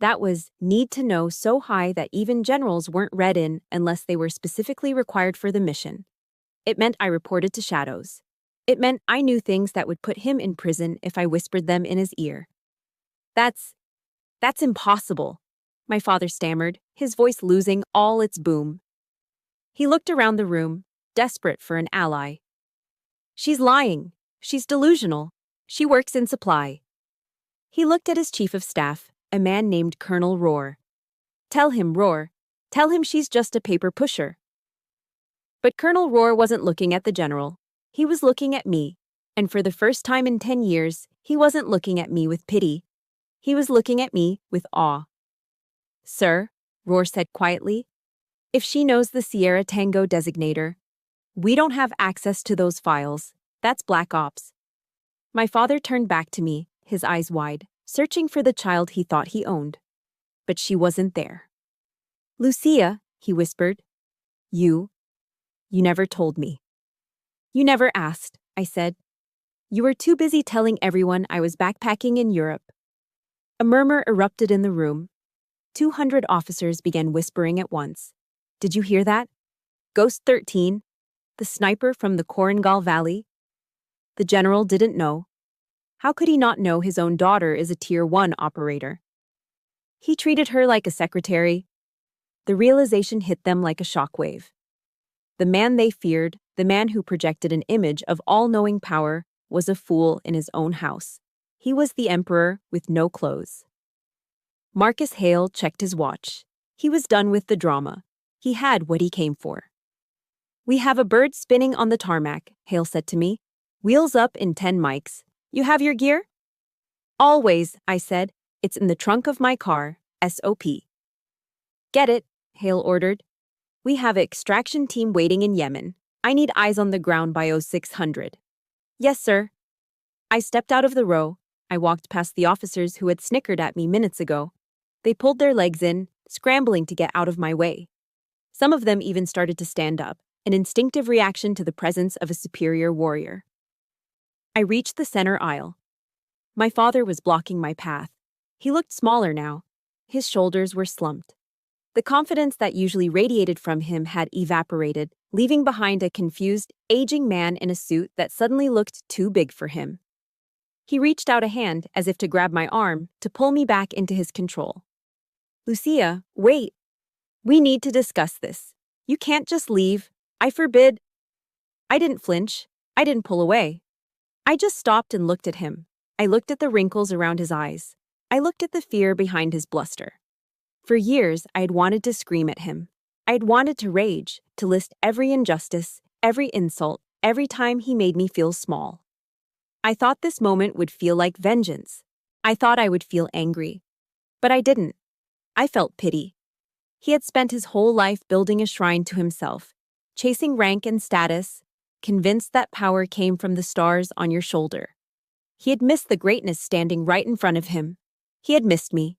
That was need to know so high that even generals weren't read in unless they were specifically required for the mission. It meant I reported to Shadows. It meant I knew things that would put him in prison if I whispered them in his ear. That's impossible, my father stammered, his voice losing all its boom. He looked around the room, desperate for an ally. She's lying. She's delusional. She works in supply. He looked at his chief of staff, a man named Colonel Rohr. Tell him, Rohr. Tell him she's just a paper pusher. But Colonel Rohr wasn't looking at the general. He was looking at me, and for the first time in 10 years, he wasn't looking at me with pity. He was looking at me with awe. Sir, Rohr said quietly, if she knows the Sierra Tango designator, we don't have access to those files. That's Black Ops. My father turned back to me, his eyes wide, searching for the child he thought he owned. But she wasn't there. Lucia, he whispered. You never told me. You never asked, I said. You were too busy telling everyone I was backpacking in Europe. A murmur erupted in the room. 200 officers began whispering at once. Did you hear that? Ghost 13, the sniper from the Korengal Valley? The general didn't know. How could he not know his own daughter is a Tier 1 operator? He treated her like a secretary. The realization hit them like a shockwave. The man they feared, the man who projected an image of all-knowing power, was a fool in his own house. He was the emperor with no clothes. Marcus Hale checked his watch. He was done with the drama. He had what he came for. We have a bird spinning on the tarmac, Hale said to me. Wheels up in 10 mics. You have your gear? Always, I said. It's in the trunk of my car, SOP. Get it, Hale ordered. We have an extraction team waiting in Yemen. I need eyes on the ground by 0600. Yes, sir. I stepped out of the row. I walked past the officers who had snickered at me minutes ago. They pulled their legs in, scrambling to get out of my way. Some of them even started to stand up, an instinctive reaction to the presence of a superior warrior. I reached the center aisle. My father was blocking my path. He looked smaller now. His shoulders were slumped. The confidence that usually radiated from him had evaporated, leaving behind a confused, aging man in a suit that suddenly looked too big for him. He reached out a hand, as if to grab my arm, to pull me back into his control. Lucia, wait. We need to discuss this. You can't just leave. I forbid. I didn't flinch. I didn't pull away. I just stopped and looked at him. I looked at the wrinkles around his eyes. I looked at the fear behind his bluster. For years, I had wanted to scream at him. I had wanted to rage, to list every injustice, every insult, every time he made me feel small. I thought this moment would feel like vengeance. I thought I would feel angry. But I didn't. I felt pity. He had spent his whole life building a shrine to himself, chasing rank and status, convinced that power came from the stars on your shoulder. He had missed the greatness standing right in front of him. He had missed me.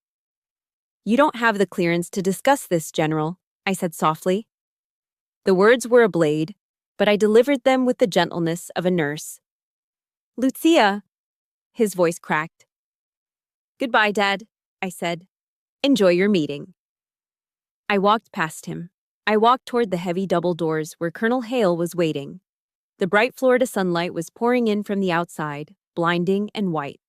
You don't have the clearance to discuss this, General, I said softly. The words were a blade, but I delivered them with the gentleness of a nurse. Lucia, his voice cracked. Goodbye, Dad, I said. Enjoy your meeting. I walked past him. I walked toward the heavy double doors where Colonel Hale was waiting. The bright Florida sunlight was pouring in from the outside, blinding and white.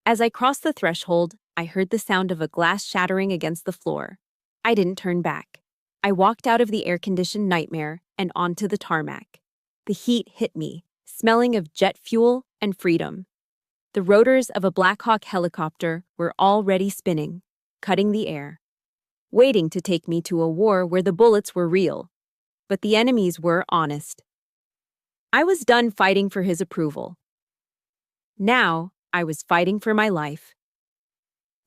As I crossed the threshold, I heard the sound of a glass shattering against the floor. I didn't turn back. I walked out of the air-conditioned nightmare and onto the tarmac. The heat hit me, smelling of jet fuel and freedom. The rotors of a Black Hawk helicopter were already spinning, cutting the air, waiting to take me to a war where the bullets were real, but the enemies were honest. I was done fighting for his approval. Now, I was fighting for my life.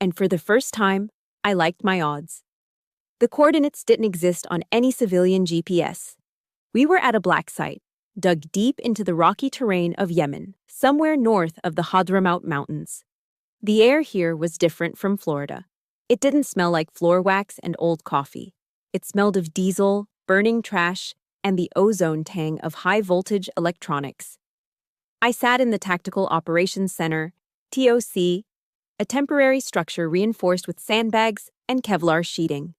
And for the first time, I liked my odds. The coordinates didn't exist on any civilian GPS. We were at a black site, dug deep into the rocky terrain of Yemen, somewhere north of the Hadramaut Mountains. The air here was different from Florida. It didn't smell like floor wax and old coffee. It smelled of diesel, burning trash, and the ozone tang of high-voltage electronics. I sat in the Tactical Operations Center, TOC, a temporary structure reinforced with sandbags and Kevlar sheeting.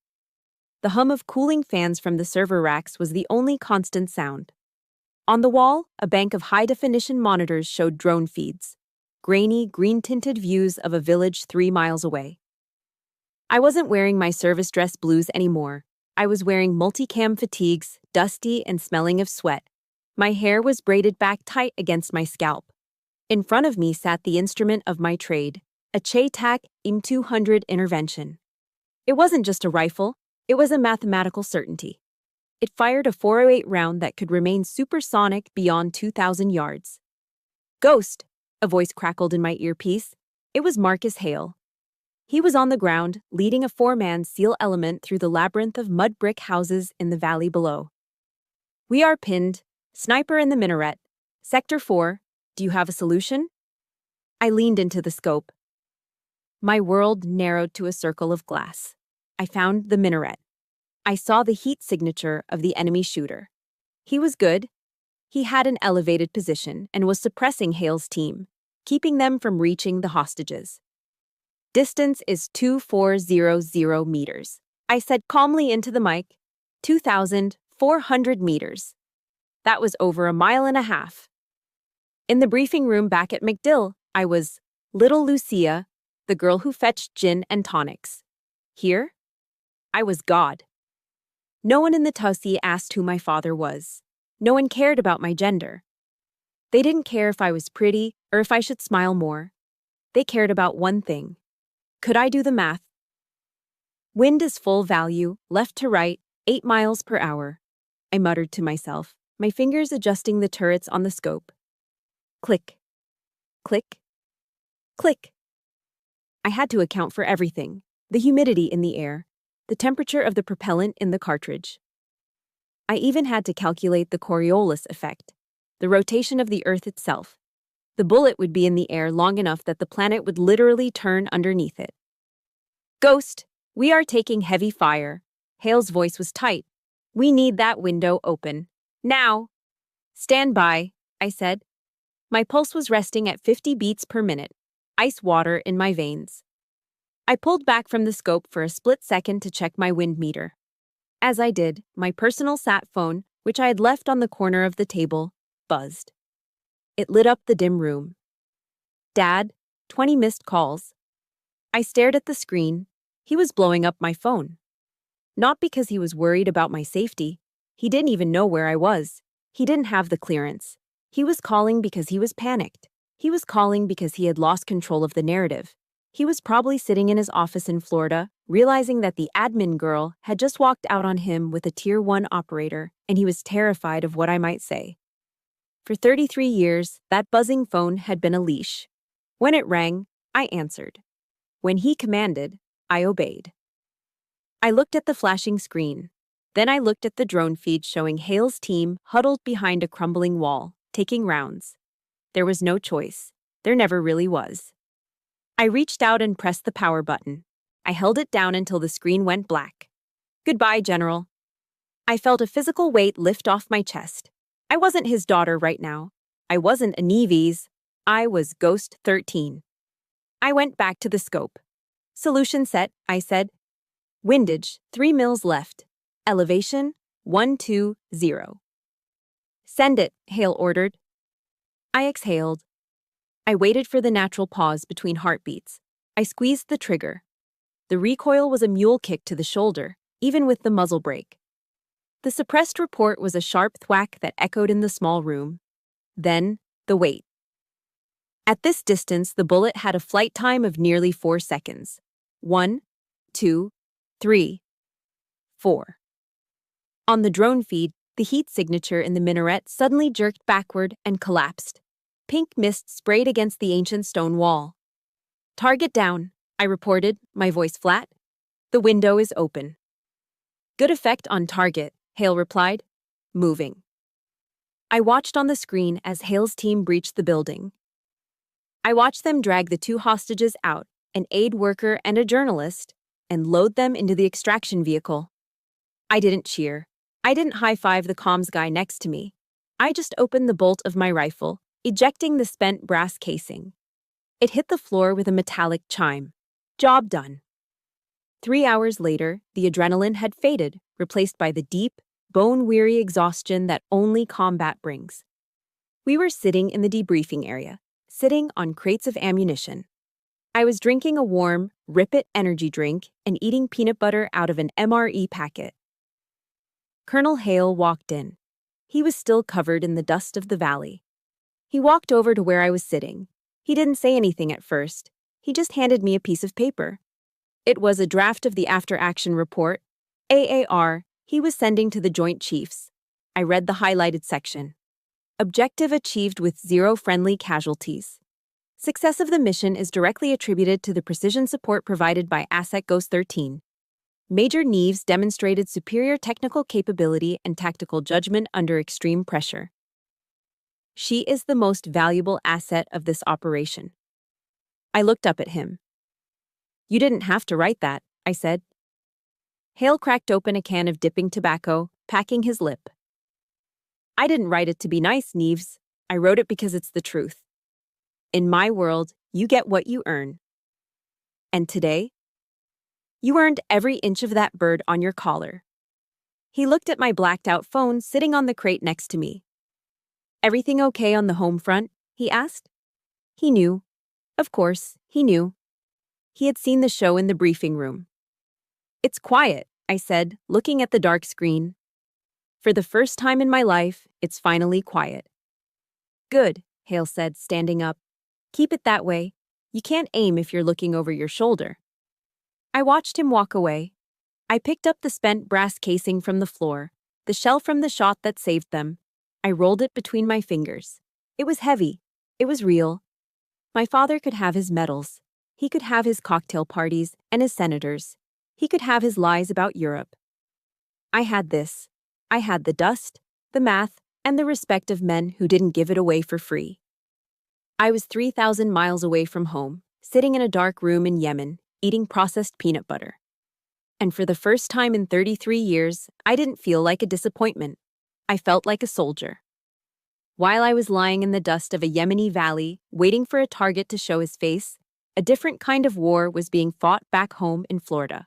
The hum of cooling fans from the server racks was the only constant sound. On the wall, a bank of high-definition monitors showed drone feeds. grainy, green-tinted views of a village 3 miles away. I wasn't wearing my service dress blues anymore. I was wearing multicam fatigues, dusty and smelling of sweat. My hair was braided back tight against my scalp. In front of me sat the instrument of my trade, a Che-Tak M200 intervention. It wasn't just a rifle, it was a mathematical certainty. It fired a 408 round that could remain supersonic beyond 2,000 yards. "Ghost," a voice crackled in my earpiece. It was Marcus Hale. He was on the ground, leading a 4-man SEAL element through the labyrinth of mud brick houses in the valley below. "We are pinned. Sniper in the minaret. Sector 4. Do you have a solution?" I leaned into the scope. My world narrowed to a circle of glass. I found the minaret. I saw the heat signature of the enemy shooter. He was good. He had an elevated position and was suppressing Hale's team, keeping them from reaching the hostages. "Distance is 2,400 meters," I said calmly into the mic. 2,400 meters. That was over 1.5 miles. In the briefing room back at MacDill, I was little Lucia, the girl who fetched gin and tonics. Here, I was God. No one in the Tussie asked who my father was. No one cared about my gender. They didn't care if I was pretty or if I should smile more. They cared about one thing. Could I do the math? "Wind is full value, left to right, 8 miles per hour," I muttered to myself, my fingers adjusting the turrets on the scope. Click. Click. Click. I had to account for everything: the humidity in the air, the temperature of the propellant in the cartridge. I even had to calculate the Coriolis effect, the rotation of the Earth itself. The bullet would be in the air long enough that the planet would literally turn underneath it. "Ghost, we are taking heavy fire." Hale's voice was tight. "We need that window open. Now." "Stand by," I said. My pulse was resting at 50 beats per minute, ice water in my veins. I pulled back from the scope for a split second to check my wind meter. As I did, my personal sat phone, which I had left on the corner of the table, buzzed. It lit up the dim room. "Dad, 20 missed calls." I stared at the screen. He was blowing up my phone. Not because he was worried about my safety. He didn't even know where I was. He didn't have the clearance. He was calling because he was panicked. He was calling because he had lost control of the narrative. He was probably sitting in his office in Florida, realizing that the admin girl had just walked out on him with a Tier 1 operator, and he was terrified of what I might say. For 33 years, that buzzing phone had been a leash. When it rang, I answered. When he commanded, I obeyed. I looked at the flashing screen. Then I looked at the drone feed showing Hale's team huddled behind a crumbling wall, taking rounds. There was no choice. There never really was. I reached out and pressed the power button. I held it down until the screen went black. "Goodbye, General." I felt a physical weight lift off my chest. I wasn't his daughter right now. I wasn't a Neves. I was Ghost 13. I went back to the scope. "Solution set," I said. "Windage, 3 mils left. Elevation, 120. "Send it," Hale ordered. I exhaled. I waited for the natural pause between heartbeats. I squeezed the trigger. The recoil was a mule kick to the shoulder, even with the muzzle brake. The suppressed report was a sharp thwack that echoed in the small room. Then, the wait. At this distance, the bullet had a flight time of nearly 4 seconds. 1, 2, 3, 4. On the drone feed, the heat signature in the minaret suddenly jerked backward and collapsed. Pink mist sprayed against the ancient stone wall. "Target down," I reported, my voice flat. "The window is open." "Good effect on target," Hale replied. "Moving." I watched on the screen as Hale's team breached the building. I watched them drag the 2 hostages out, an aid worker and a journalist, and load them into the extraction vehicle. I didn't cheer. I didn't high-five the comms guy next to me. I just opened the bolt of my rifle, ejecting the spent brass casing. It hit the floor with a metallic chime. Job done. 3 hours later, the adrenaline had faded, replaced by the deep, bone-weary exhaustion that only combat brings. We were sitting in the debriefing area, sitting on crates of ammunition. I was drinking a warm, Rip-It energy drink and eating peanut butter out of an MRE packet. Colonel Hale walked in. He was still covered in the dust of the valley. He walked over to where I was sitting. He didn't say anything at first. He just handed me a piece of paper. It was a draft of the after-action report, AAR, he was sending to the Joint Chiefs. I read the highlighted section. Objective achieved with 0 friendly casualties. Success of the mission is directly attributed to the precision support provided by ASEC Ghost 13. Major Neves demonstrated superior technical capability and tactical judgment under extreme pressure. She is the most valuable asset of this operation. I looked up at him. You didn't have to write that, I said. Hale cracked open a can of dipping tobacco, packing his lip. I didn't write it to be nice, Neves. I wrote it because it's the truth. In my world, you get what you earn. And today? You earned every inch of that bird on your collar. He looked at my blacked-out phone sitting on the crate next to me. Everything okay on the home front? He asked. He knew. Of course, he knew. He had seen the show in the briefing room. It's quiet, I said, looking at the dark screen. For the first time in my life, it's finally quiet. Good, Hale said, standing up. Keep it that way. You can't aim if you're looking over your shoulder. I watched him walk away. I picked up the spent brass casing from the floor, the shell from the shot that saved them. I rolled it between my fingers. It was heavy. It was real. My father could have his medals. He could have his cocktail parties and his senators. He could have his lies about Europe. I had this. I had the dust, the math, and the respect of men who didn't give it away for free. I was 3,000 miles away from home, sitting in a dark room in Yemen, eating processed peanut butter. And for the first time in 33 years, I didn't feel like a disappointment. I felt like a soldier. While I was lying in the dust of a Yemeni valley, waiting for a target to show his face, a different kind of war was being fought back home in Florida.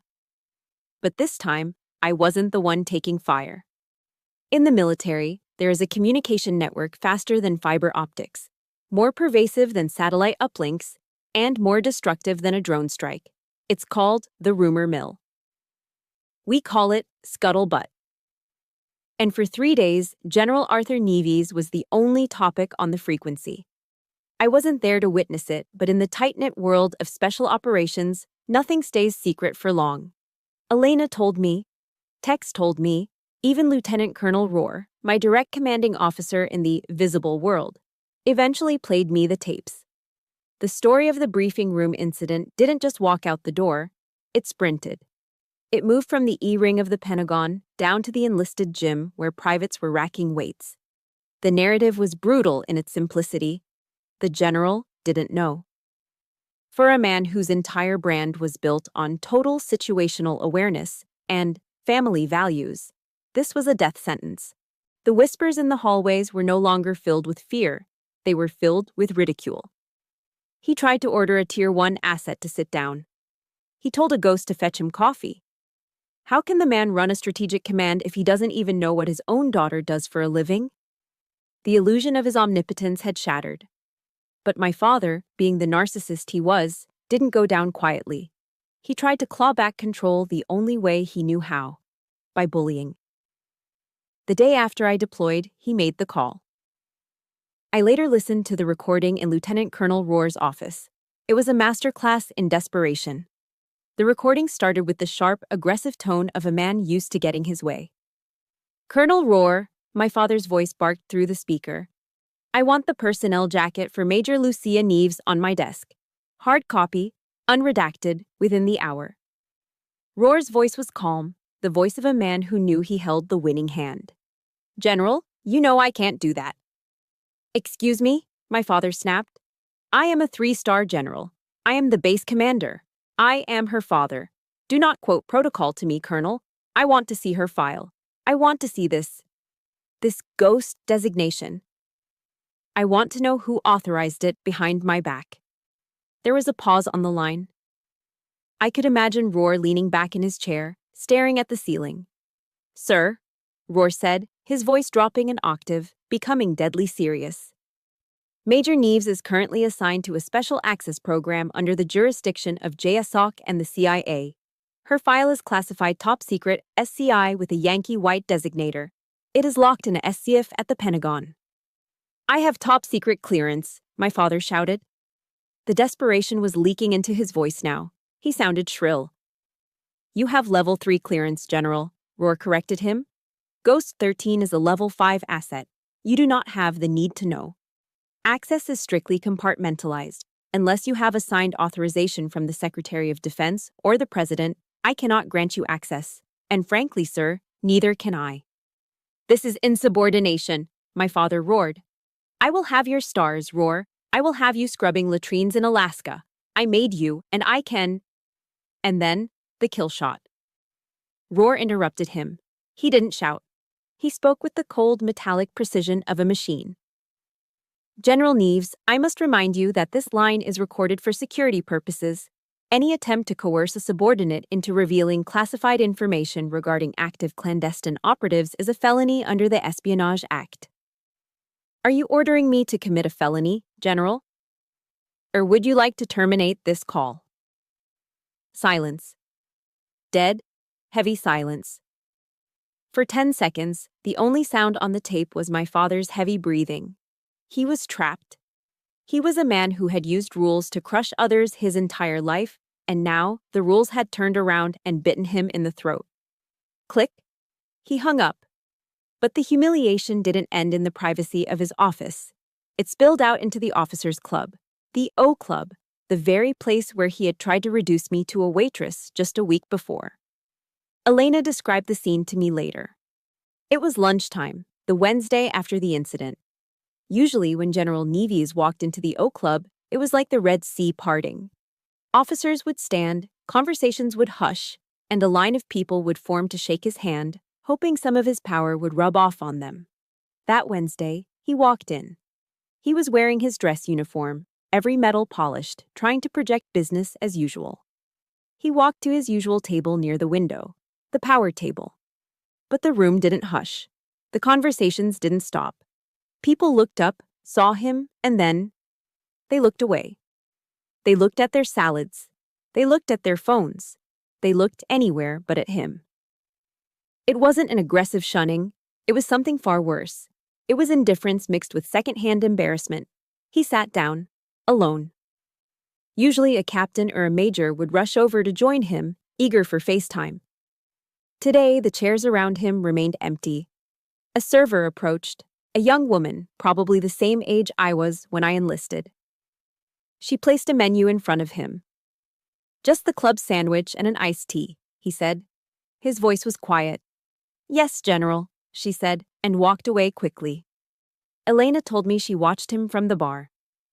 But this time, I wasn't the one taking fire. In the military, there is a communication network faster than fiber optics, more pervasive than satellite uplinks, and more destructive than a drone strike. It's called the rumor mill. We call it scuttlebutt. And for 3 days, General Arthur Neves was the only topic on the frequency. I wasn't there to witness it, but in the tight-knit world of special operations, nothing stays secret for long. Elena told me, Tex told me, even Lieutenant Colonel Rohr, my direct commanding officer in the visible world, eventually played me the tapes. The story of the briefing room incident didn't just walk out the door, it sprinted. It moved from the E-ring of the Pentagon down to the enlisted gym where privates were racking weights. The narrative was brutal in its simplicity. The general didn't know. For a man whose entire brand was built on total situational awareness and family values, this was a death sentence. The whispers in the hallways were no longer filled with fear. They were filled with ridicule. He tried to order a Tier 1 asset to sit down. He told a ghost to fetch him coffee. How can the man run a strategic command if he doesn't even know what his own daughter does for a living? The illusion of his omnipotence had shattered. But my father, being the narcissist he was, didn't go down quietly. He tried to claw back control the only way he knew how, by bullying. The day after I deployed, he made the call. I later listened to the recording in Lieutenant Colonel Rohr's office. It was a masterclass in desperation. The recording started with the sharp, aggressive tone of a man used to getting his way. Colonel Rohr, my father's voice barked through the speaker. I want the personnel jacket for Major Lucia Neves on my desk. Hard copy, unredacted, within the hour. Rohr's voice was calm, the voice of a man who knew he held the winning hand. General, you know I can't do that. Excuse me, my father snapped. I am a 3-star general. I am the base commander. I am her father. Do not quote protocol to me, Colonel. I want to see her file. I want to see this ghost designation. I want to know who authorized it behind my back. There was a pause on the line. I could imagine Rohr leaning back in his chair, staring at the ceiling. Sir, Rohr said, his voice dropping an octave, becoming deadly serious. Major Neves is currently assigned to a special access program under the jurisdiction of JSOC and the CIA. Her file is classified top secret SCI with a Yankee white designator. It is locked in a SCIF at the Pentagon. I have top secret clearance, my father shouted. The desperation was leaking into his voice now. He sounded shrill. You have level 3 clearance, General, Roar corrected him. Ghost 13 is a level 5 asset. You do not have the need to know. Access is strictly compartmentalized. Unless you have a signed authorization from the Secretary of Defense or the President, I cannot grant you access. And frankly, sir, neither can I. This is insubordination, my father roared. I will have your stars, Roar. I will have you scrubbing latrines in Alaska. I made you, and I can... And then, the kill shot. Roar interrupted him. He didn't shout. He spoke with the cold, metallic precision of a machine. General Neves, I must remind you that this line is recorded for security purposes. Any attempt to coerce a subordinate into revealing classified information regarding active clandestine operatives is a felony under the Espionage Act. Are you ordering me to commit a felony, General? Or would you like to terminate this call? Silence. Dead, heavy silence. For 10 seconds, the only sound on the tape was my father's heavy breathing. He was trapped. He was a man who had used rules to crush others his entire life, and now the rules had turned around and bitten him in the throat. Click. He hung up. But the humiliation didn't end in the privacy of his office. It spilled out into the officers' club, the O Club, the very place where he had tried to reduce me to a waitress just a week before. Elena described the scene to me later. It was lunchtime, the Wednesday after the incident. Usually when General Neves walked into the O Club, it was like the Red Sea parting. Officers would stand, conversations would hush, and a line of people would form to shake his hand, hoping some of his power would rub off on them. That Wednesday, he walked in. He was wearing his dress uniform, every metal polished, trying to project business as usual. He walked to his usual table near the window, the power table. But the room didn't hush. The conversations didn't stop. People looked up, saw him, and then they looked away. They looked at their salads. They looked at their phones. They looked anywhere but at him. It wasn't an aggressive shunning. It was something far worse. It was indifference mixed with secondhand embarrassment. He sat down, alone. Usually a captain or a major would rush over to join him, eager for FaceTime. Today, the chairs around him remained empty. A server approached, a young woman, probably the same age I was when I enlisted. She placed a menu in front of him. Just the club sandwich and an iced tea, he said. His voice was quiet. Yes, General, she said, and walked away quickly. Elena told me she watched him from the bar.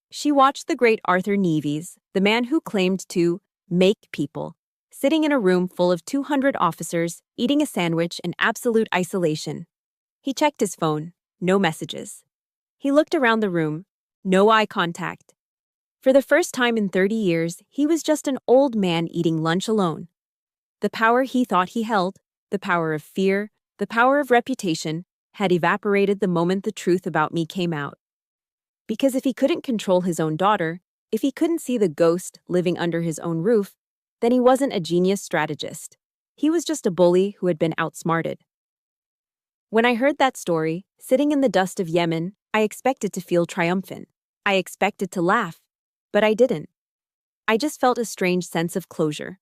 She watched the great Arthur Neves, the man who claimed to make people, sitting in a room full of 200 officers, eating a sandwich in absolute isolation. He checked his phone. No messages. He looked around the room. No eye contact. For the first time in 30 years, he was just an old man eating lunch alone. The power he thought he held, the power of fear, the power of reputation, had evaporated the moment the truth about me came out. Because if he couldn't control his own daughter, if he couldn't see the ghost living under his own roof, then he wasn't a genius strategist. He was just a bully who had been outsmarted. When I heard that story, sitting in the dust of Yemen, I expected to feel triumphant. I expected to laugh, but I didn't. I just felt a strange sense of closure.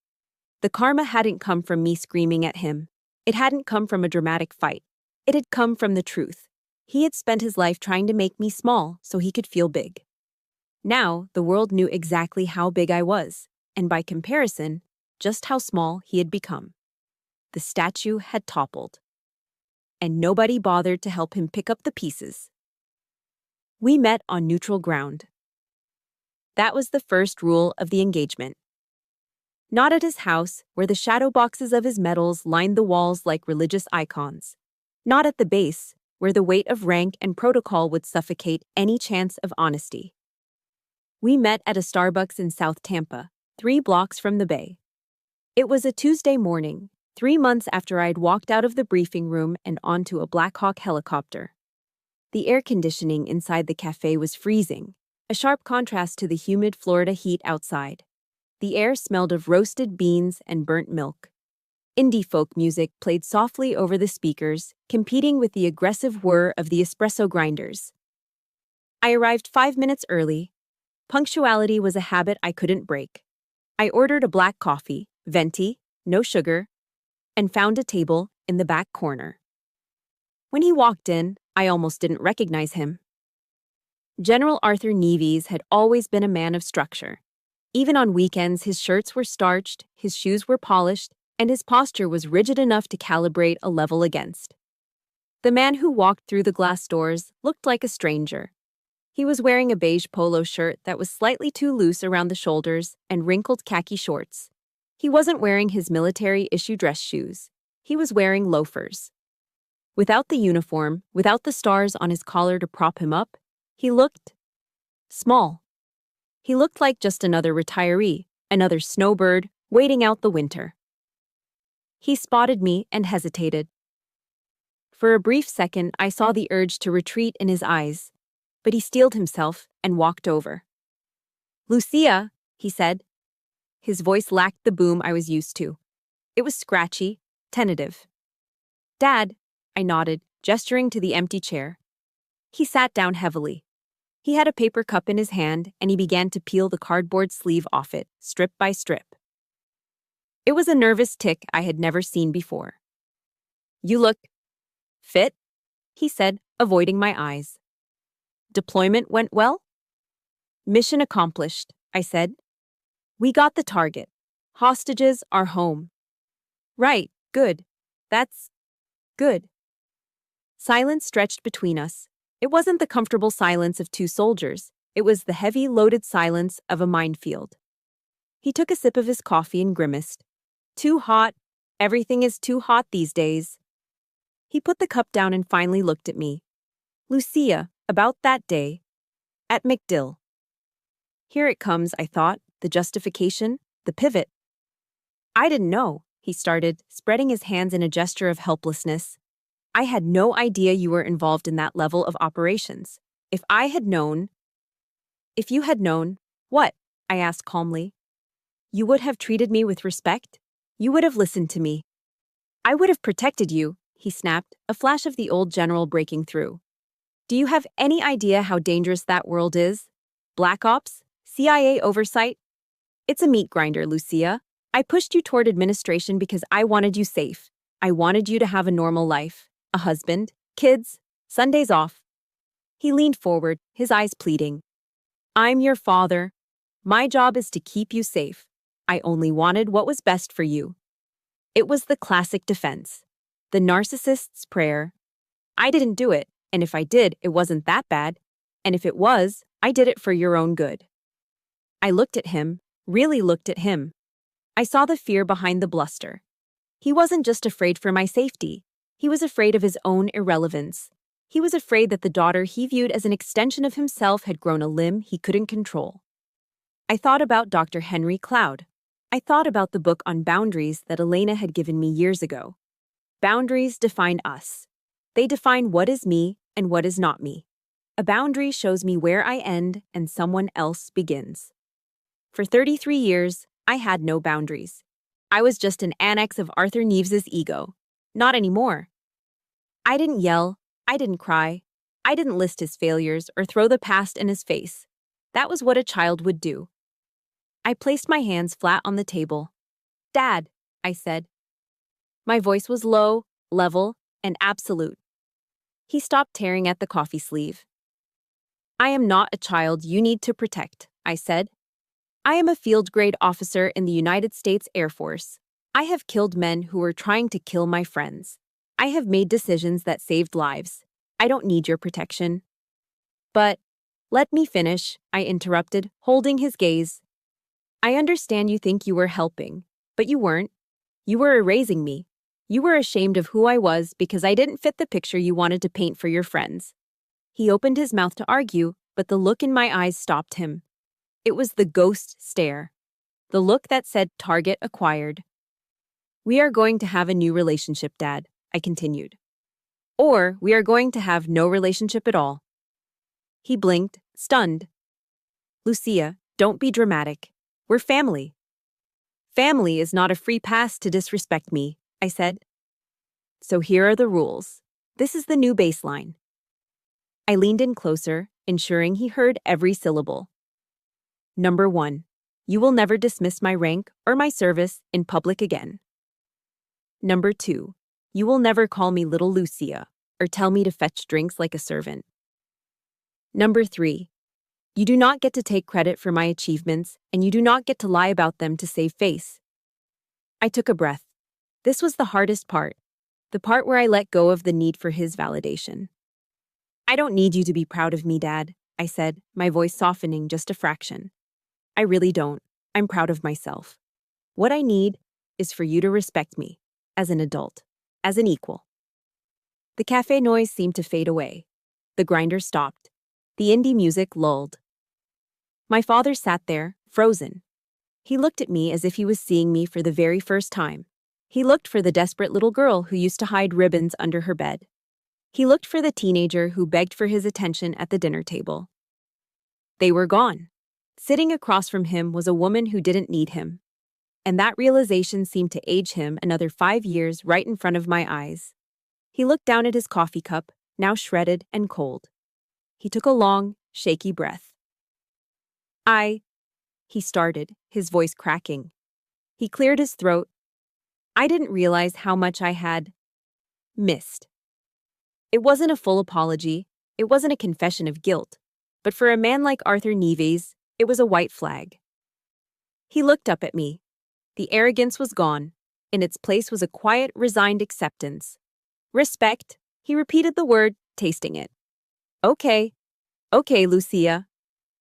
The karma hadn't come from me screaming at him. It hadn't come from a dramatic fight. It had come from the truth. He had spent his life trying to make me small so he could feel big. Now, the world knew exactly how big I was, and by comparison, just how small he had become. The statue had toppled. And nobody bothered to help him pick up the pieces. We met on neutral ground. That was the first rule of the engagement. Not at his house, where the shadow boxes of his medals lined the walls like religious icons. Not at the base, where the weight of rank and protocol would suffocate any chance of honesty. We met at a Starbucks in South Tampa, 3 blocks from the bay. It was a Tuesday morning, 3 months after I'd walked out of the briefing room and onto a Black Hawk helicopter. The air conditioning inside the cafe was freezing, a sharp contrast to the humid Florida heat outside. The air smelled of roasted beans and burnt milk. Indie folk music played softly over the speakers, competing with the aggressive whir of the espresso grinders. I arrived 5 minutes early. Punctuality was a habit I couldn't break. I ordered a black coffee, venti, no sugar, and found a table in the back corner. When he walked in, I almost didn't recognize him. General Arthur Neves had always been a man of structure. Even on weekends, his shirts were starched, his shoes were polished, and his posture was rigid enough to calibrate a level against. The man who walked through the glass doors looked like a stranger. He was wearing a beige polo shirt that was slightly too loose around the shoulders and wrinkled khaki shorts. He wasn't wearing his military-issue dress shoes. He was wearing loafers. Without the uniform, without the stars on his collar to prop him up, he looked small. He looked like just another retiree, another snowbird, waiting out the winter. He spotted me and hesitated. For a brief second, I saw the urge to retreat in his eyes, but he steeled himself and walked over. "Lucia," he said. His voice lacked the boom I was used to. It was scratchy, tentative. "Dad," I nodded, gesturing to the empty chair. He sat down heavily. He had a paper cup in his hand, and he began to peel the cardboard sleeve off it, strip by strip. It was a nervous tick I had never seen before. "You look fit," he said, avoiding my eyes. "Deployment went well?" "Mission accomplished," I said. "We got the target. Hostages are home." "Right, good. That's good." Silence stretched between us. It wasn't the comfortable silence of two soldiers. It was the heavy, loaded silence of a minefield. He took a sip of his coffee and grimaced. "Too hot. Everything is too hot these days." He put the cup down and finally looked at me. "Lucia, about that day. At MacDill." Here it comes, I thought, the justification, the pivot. "I didn't know," he started, spreading his hands in a gesture of helplessness. "I had no idea you were involved in that level of operations. If I had known—" "If you had known, what?" I asked calmly. "You would have treated me with respect. You would have listened to me. I would have protected you," he snapped, a flash of the old general breaking through. "Do you have any idea how dangerous that world is? Black Ops? CIA oversight? It's a meat grinder, Lucia. I pushed you toward administration because I wanted you safe. I wanted you to have a normal life. A husband, kids, Sundays off." He leaned forward, his eyes pleading. "I'm your father. My job is to keep you safe. I only wanted what was best for you." It was the classic defense. The narcissist's prayer. I didn't do it, and if I did, it wasn't that bad. And if it was, I did it for your own good. I looked at him, really looked at him. I saw the fear behind the bluster. He wasn't just afraid for my safety. He was afraid of his own irrelevance. He was afraid that the daughter he viewed as an extension of himself had grown a limb he couldn't control. I thought about Dr. Henry Cloud. I thought about the book on boundaries that Elena had given me years ago. Boundaries define us. They define what is me and what is not me. A boundary shows me where I end and someone else begins. For 33 years, I had no boundaries. I was just an annex of Arthur Neves's ego. Not anymore. I didn't yell. I didn't cry. I didn't list his failures or throw the past in his face. That was what a child would do. I placed my hands flat on the table. "Dad," I said. My voice was low, level, and absolute. He stopped tearing at the coffee sleeve. "I am not a child you need to protect," I said. "I am a field-grade officer in the United States Air Force. I have killed men who were trying to kill my friends. I have made decisions that saved lives. I don't need your protection." "But, let me finish," I interrupted, holding his gaze. "I understand you think you were helping, but you weren't. You were erasing me. You were ashamed of who I was because I didn't fit the picture you wanted to paint for your friends." He opened his mouth to argue, but the look in my eyes stopped him. It was the ghost stare. The look that said target acquired. "We are going to have a new relationship, Dad," I continued. or we are going to have no relationship at all." He blinked, stunned. "Lucia, don't be dramatic. We're family." "Family is not a free pass to disrespect me," I said. "So here are the rules. This is the new baseline." I leaned in closer, ensuring he heard every syllable. "Number 1. You will never dismiss my rank or my service in public again. Number 2. You will never call me Little Lucia or tell me to fetch drinks like a servant. Number 3. You do not get to take credit for my achievements, and you do not get to lie about them to save face." I took a breath. This was the hardest part, the part where I let go of the need for his validation. "I don't need you to be proud of me, Dad," I said, my voice softening just a fraction. "I really don't. I'm proud of myself. What I need is for you to respect me, as an adult, as an equal." The cafe noise seemed to fade away. The grinder stopped. The indie music lulled. My father sat there, frozen. He looked at me as if he was seeing me for the very first time. He looked for the desperate little girl who used to hide ribbons under her bed. He looked for the teenager who begged for his attention at the dinner table. They were gone. Sitting across from him was a woman who didn't need him. And that realization seemed to age him another 5 years right in front of my eyes. He looked down at his coffee cup, now shredded and cold. He took a long, shaky breath. He started, his voice cracking. He cleared his throat. I didn't realize how much I had missed. It wasn't a full apology, it wasn't a confession of guilt, but for a man like Arthur Neves, it was a white flag. He looked up at me. The arrogance was gone. In its place was a quiet, resigned acceptance. "Respect," he repeated the word, tasting it. Okay, Lucia."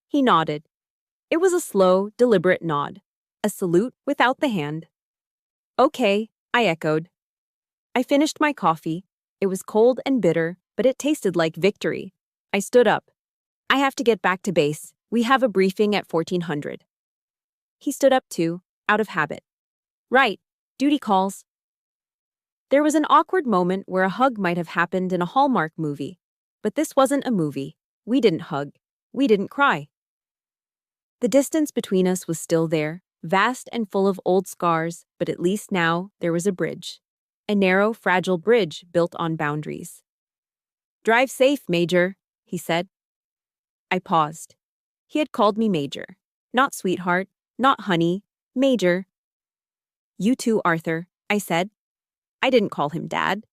He nodded. It was a slow, deliberate nod, a salute without the hand. "Okay," I echoed. I finished my coffee. It was cold and bitter, but it tasted like victory. I stood up. "I have to get back to base. We have a briefing at 1400. He stood up too, out of habit. "Right, duty calls." There was an awkward moment where a hug might have happened in a Hallmark movie, but this wasn't a movie. We didn't hug. We didn't cry. The distance between us was still there, vast and full of old scars, but at least now there was a bridge. A narrow, fragile bridge built on boundaries. "Drive safe, Major," he said. I paused. He had called me Major. Not sweetheart, not honey, Major. "You too, Arthur," I said. I didn't call him Dad.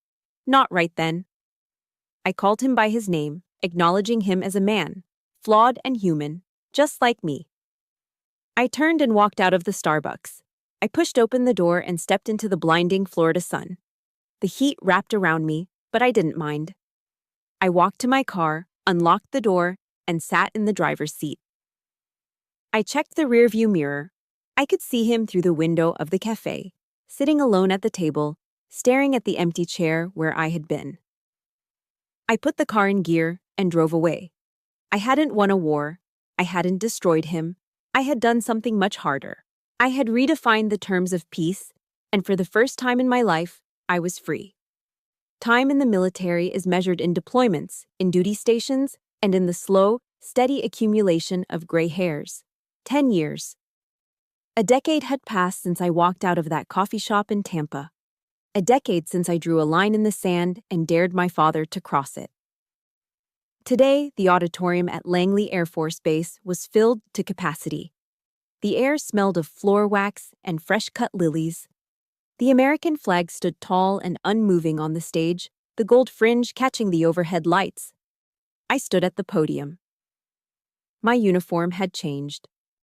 Not right then. I called him by his name, acknowledging him as a man, flawed and human, just like me. I turned and walked out of the Starbucks. I pushed open the door and stepped into the blinding Florida sun. The heat wrapped around me, but I didn't mind. I walked to my car, unlocked the door, and sat in the driver's seat. I checked the rearview mirror. I could see him through the window of the cafe, sitting alone at the table, staring at the empty chair where I had been. I put the car in gear and drove away. I hadn't won a war. I hadn't destroyed him. I had done something much harder. I had redefined the terms of peace, and for the first time in my life, I was free. Time in the military is measured in deployments, in duty stations, and in the slow, steady accumulation of gray hairs. 10 years. A decade had passed since I walked out of that coffee shop in Tampa. A decade since I drew a line in the sand and dared my father to cross it. Today, the auditorium at Langley Air Force Base was filled to capacity. The air smelled of floor wax and fresh-cut lilies. The American flag stood tall and unmoving on the stage, the gold fringe catching the overhead lights. I stood at the podium. My uniform had changed.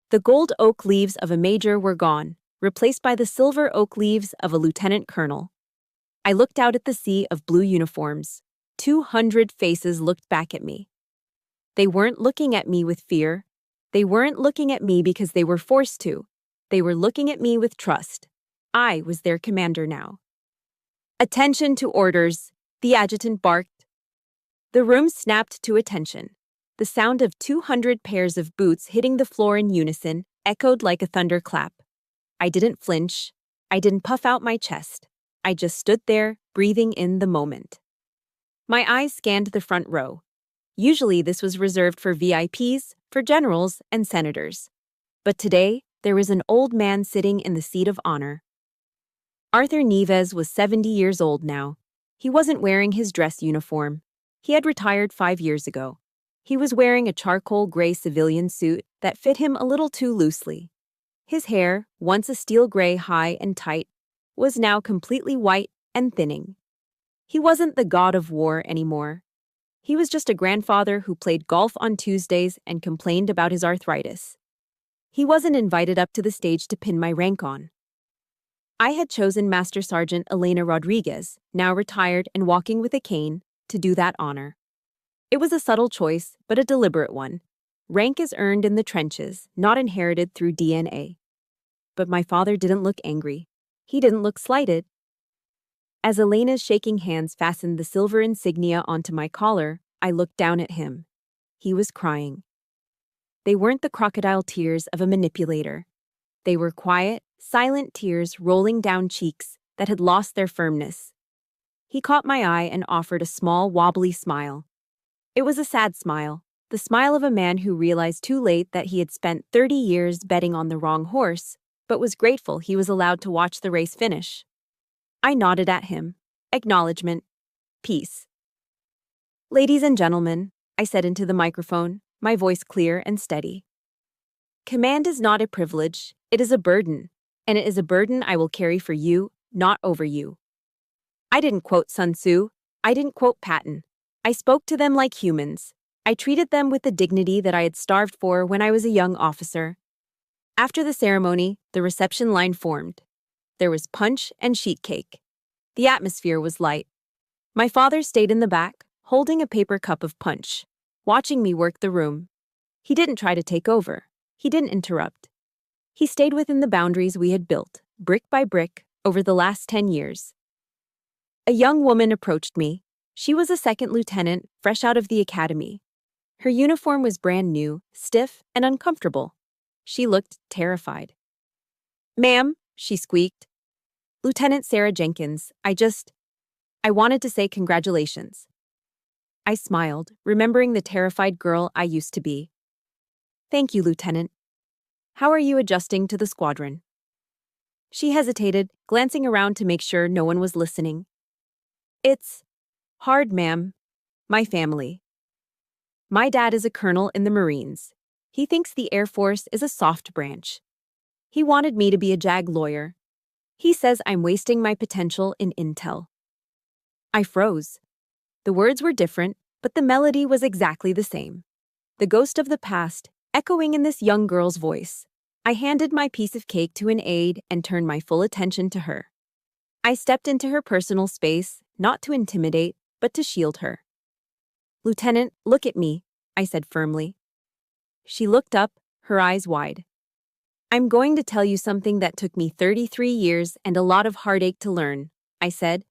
The gold oak leaves of a major were gone, replaced by the silver oak leaves of a lieutenant colonel. I looked out at the sea of blue uniforms. 200 faces looked back at me. They weren't looking at me with fear. They weren't looking at me because they were forced to. They were looking at me with trust. I was their commander now. "Attention to orders," the adjutant barked. The room snapped to attention. The sound of 200 pairs of boots hitting the floor in unison echoed like a thunderclap. I didn't flinch. I didn't puff out my chest. I just stood there, breathing in the moment. My eyes scanned the front row. Usually this was reserved for VIPs, for generals, and senators. But today, there was an old man sitting in the seat of honor. Arthur Neves was 70 years old now. He wasn't wearing his dress uniform. He had retired 5 years ago. He was wearing a charcoal gray civilian suit that fit him a little too loosely. His hair, once a steel gray high and tight, was now completely white and thinning. He wasn't the god of war anymore. He was just a grandfather who played golf on Tuesdays and complained about his arthritis. He wasn't invited up to the stage to pin my rank on. I had chosen Master Sergeant Elena Rodriguez, now retired and walking with a cane, to do that honor. It was a subtle choice, but a deliberate one. Rank is earned in the trenches, not inherited through DNA. But my father didn't look angry. He didn't look slighted. As Elena's shaking hands fastened the silver insignia onto my collar, I looked down at him. He was crying. They weren't the crocodile tears of a manipulator. They were quiet, silent tears rolling down cheeks that had lost their firmness. He caught my eye and offered a small, wobbly smile. It was a sad smile, the smile of a man who realized too late that he had spent 30 years betting on the wrong horse, but was grateful he was allowed to watch the race finish. I nodded at him. Acknowledgement. Peace. Ladies and gentlemen, I said into the microphone, my voice clear and steady. Command is not a privilege, it is a burden, and it is a burden I will carry for you, not over you. I didn't quote Sun Tzu, I didn't quote Patton. I spoke to them like humans. I treated them with the dignity that I had starved for when I was a young officer. After the ceremony, the reception line formed. There was punch and sheet cake. The atmosphere was light. My father stayed in the back, holding a paper cup of punch, watching me work the room. He didn't try to take over. He didn't interrupt. He stayed within the boundaries we had built, brick by brick, over the last 10 years. A young woman approached me. She was a second lieutenant, fresh out of the academy. Her uniform was brand new, stiff, and uncomfortable. She looked terrified. "Ma'am," she squeaked. "Lieutenant Sarah Jenkins, I wanted to say congratulations." I smiled, remembering the terrified girl I used to be. "Thank you, Lieutenant. How are you adjusting to the squadron?" She hesitated, glancing around to make sure no one was listening. "It's hard, ma'am. My family. My dad is a colonel in the Marines. He thinks the Air Force is a soft branch. He wanted me to be a JAG lawyer. He says I'm wasting my potential in intel." I froze. The words were different, but the melody was exactly the same. The ghost of the past, echoing in this young girl's voice. I handed my piece of cake to an aide and turned my full attention to her. I stepped into her personal space, not to intimidate, but to shield her. "Lieutenant, look at me," I said firmly. She looked up, her eyes wide. "I'm going to tell you something that took me 33 years and a lot of heartache to learn," I said.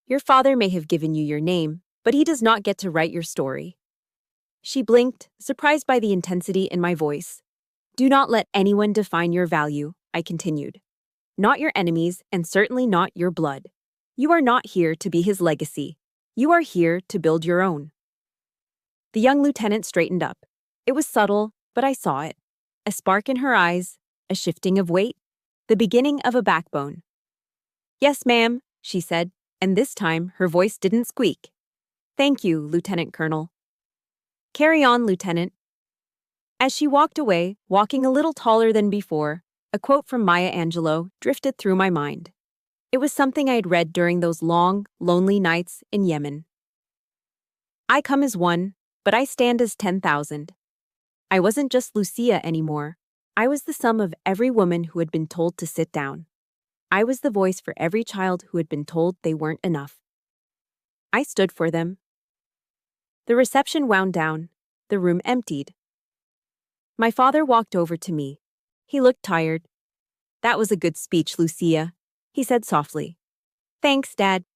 "Your father may have given you your name, but he does not get to write your story." She blinked, surprised by the intensity in my voice. "Do not let anyone define your value," I continued. "Not your enemies, and certainly not your blood. You are not here to be his legacy. You are here to build your own." The young lieutenant straightened up. It was subtle, but I saw it. A spark in her eyes, a shifting of weight, the beginning of a backbone. "Yes, ma'am," she said, and this time her voice didn't squeak. "Thank you, Lieutenant Colonel." "Carry on, Lieutenant." As she walked away, walking a little taller than before, a quote from Maya Angelou drifted through my mind. It was something I had read during those long, lonely nights in Yemen. "I come as one, but I stand as 10,000. I wasn't just Lucia anymore. I was the sum of every woman who had been told to sit down. I was the voice for every child who had been told they weren't enough. I stood for them." The reception wound down. The room emptied. My father walked over to me. He looked tired. "That was a good speech, Lucia," he said softly. "Thanks, Dad."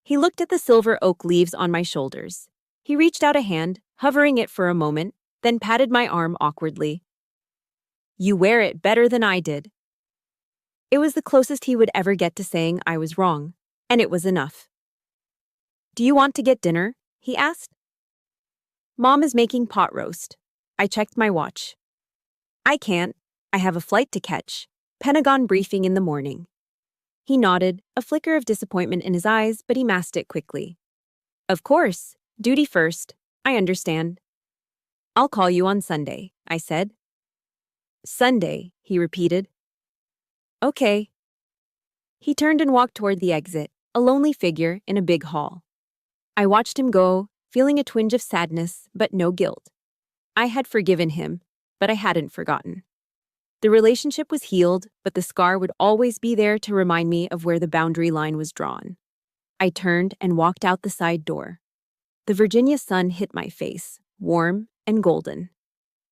He looked at the silver oak leaves on my shoulders. He reached out a hand, hovering it for a moment, then patted my arm awkwardly. "You wear it better than I did." It was the closest he would ever get to saying I was wrong, and it was enough. Do you want to get dinner? He asked. Mom is making pot roast. I checked my watch. I can't. I have a flight to catch. Pentagon briefing in the morning. He nodded, a flicker of disappointment in his eyes, but he masked it quickly. Of course. Duty first. I understand. I'll call you on Sunday, I said. Sunday, he repeated. Okay. He turned and walked toward the exit, a lonely figure in a big hall. I watched him go, feeling a twinge of sadness, but no guilt. I had forgiven him, but I hadn't forgotten. The relationship was healed, but the scar would always be there to remind me of where the boundary line was drawn. I turned and walked out the side door. The Virginia sun hit my face, warm and golden.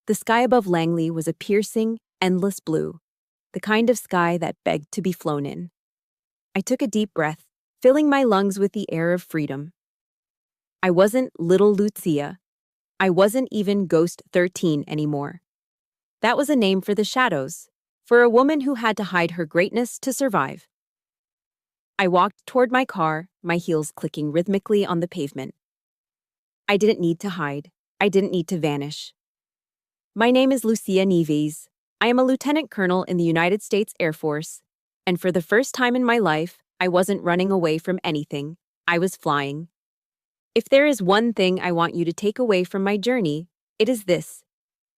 The sky above Langley was a piercing, endless blue, the kind of sky that begged to be flown in. I took a deep breath, filling my lungs with the air of freedom. I wasn't little Lucia. I wasn't even Ghost 13 anymore. That was a name for the shadows, for a woman who had to hide her greatness to survive. I walked toward my car, my heels clicking rhythmically on the pavement. I didn't need to hide. I didn't need to vanish. My name is Lucia Nieves. I am a lieutenant colonel in the United States Air Force, and for the first time in my life, I wasn't running away from anything. I was flying. If there is one thing I want you to take away from my journey, it is this.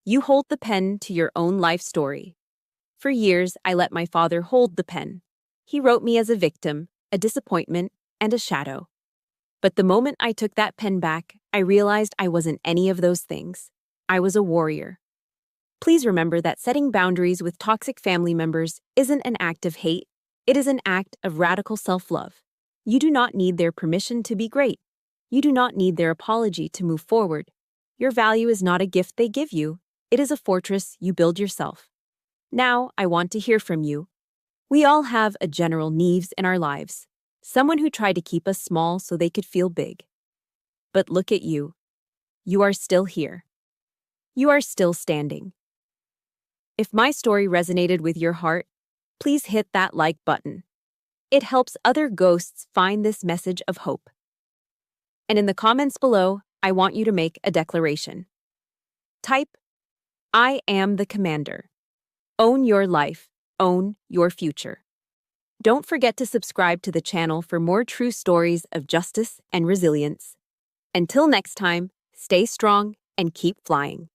You hold the pen to your own life story. For years, I let my father hold the pen. He wrote me as a victim, a disappointment, and a shadow. But the moment I took that pen back, I realized I wasn't any of those things. I was a warrior. Please remember that setting boundaries with toxic family members isn't an act of hate. It is an act of radical self-love. You do not need their permission to be great. You do not need their apology to move forward. Your value is not a gift they give you. It is a fortress you build yourself. Now, I want to hear from you. We all have a General Nieves in our lives, someone who tried to keep us small so they could feel big. But look at you. You are still here. You are still standing. If my story resonated with your heart, please hit that like button. It helps other ghosts find this message of hope. And in the comments below, I want you to make a declaration. Type, I am the commander. Own your life. Own your future. Don't forget to subscribe to the channel for more true stories of justice and resilience. Until next time, stay strong and keep flying.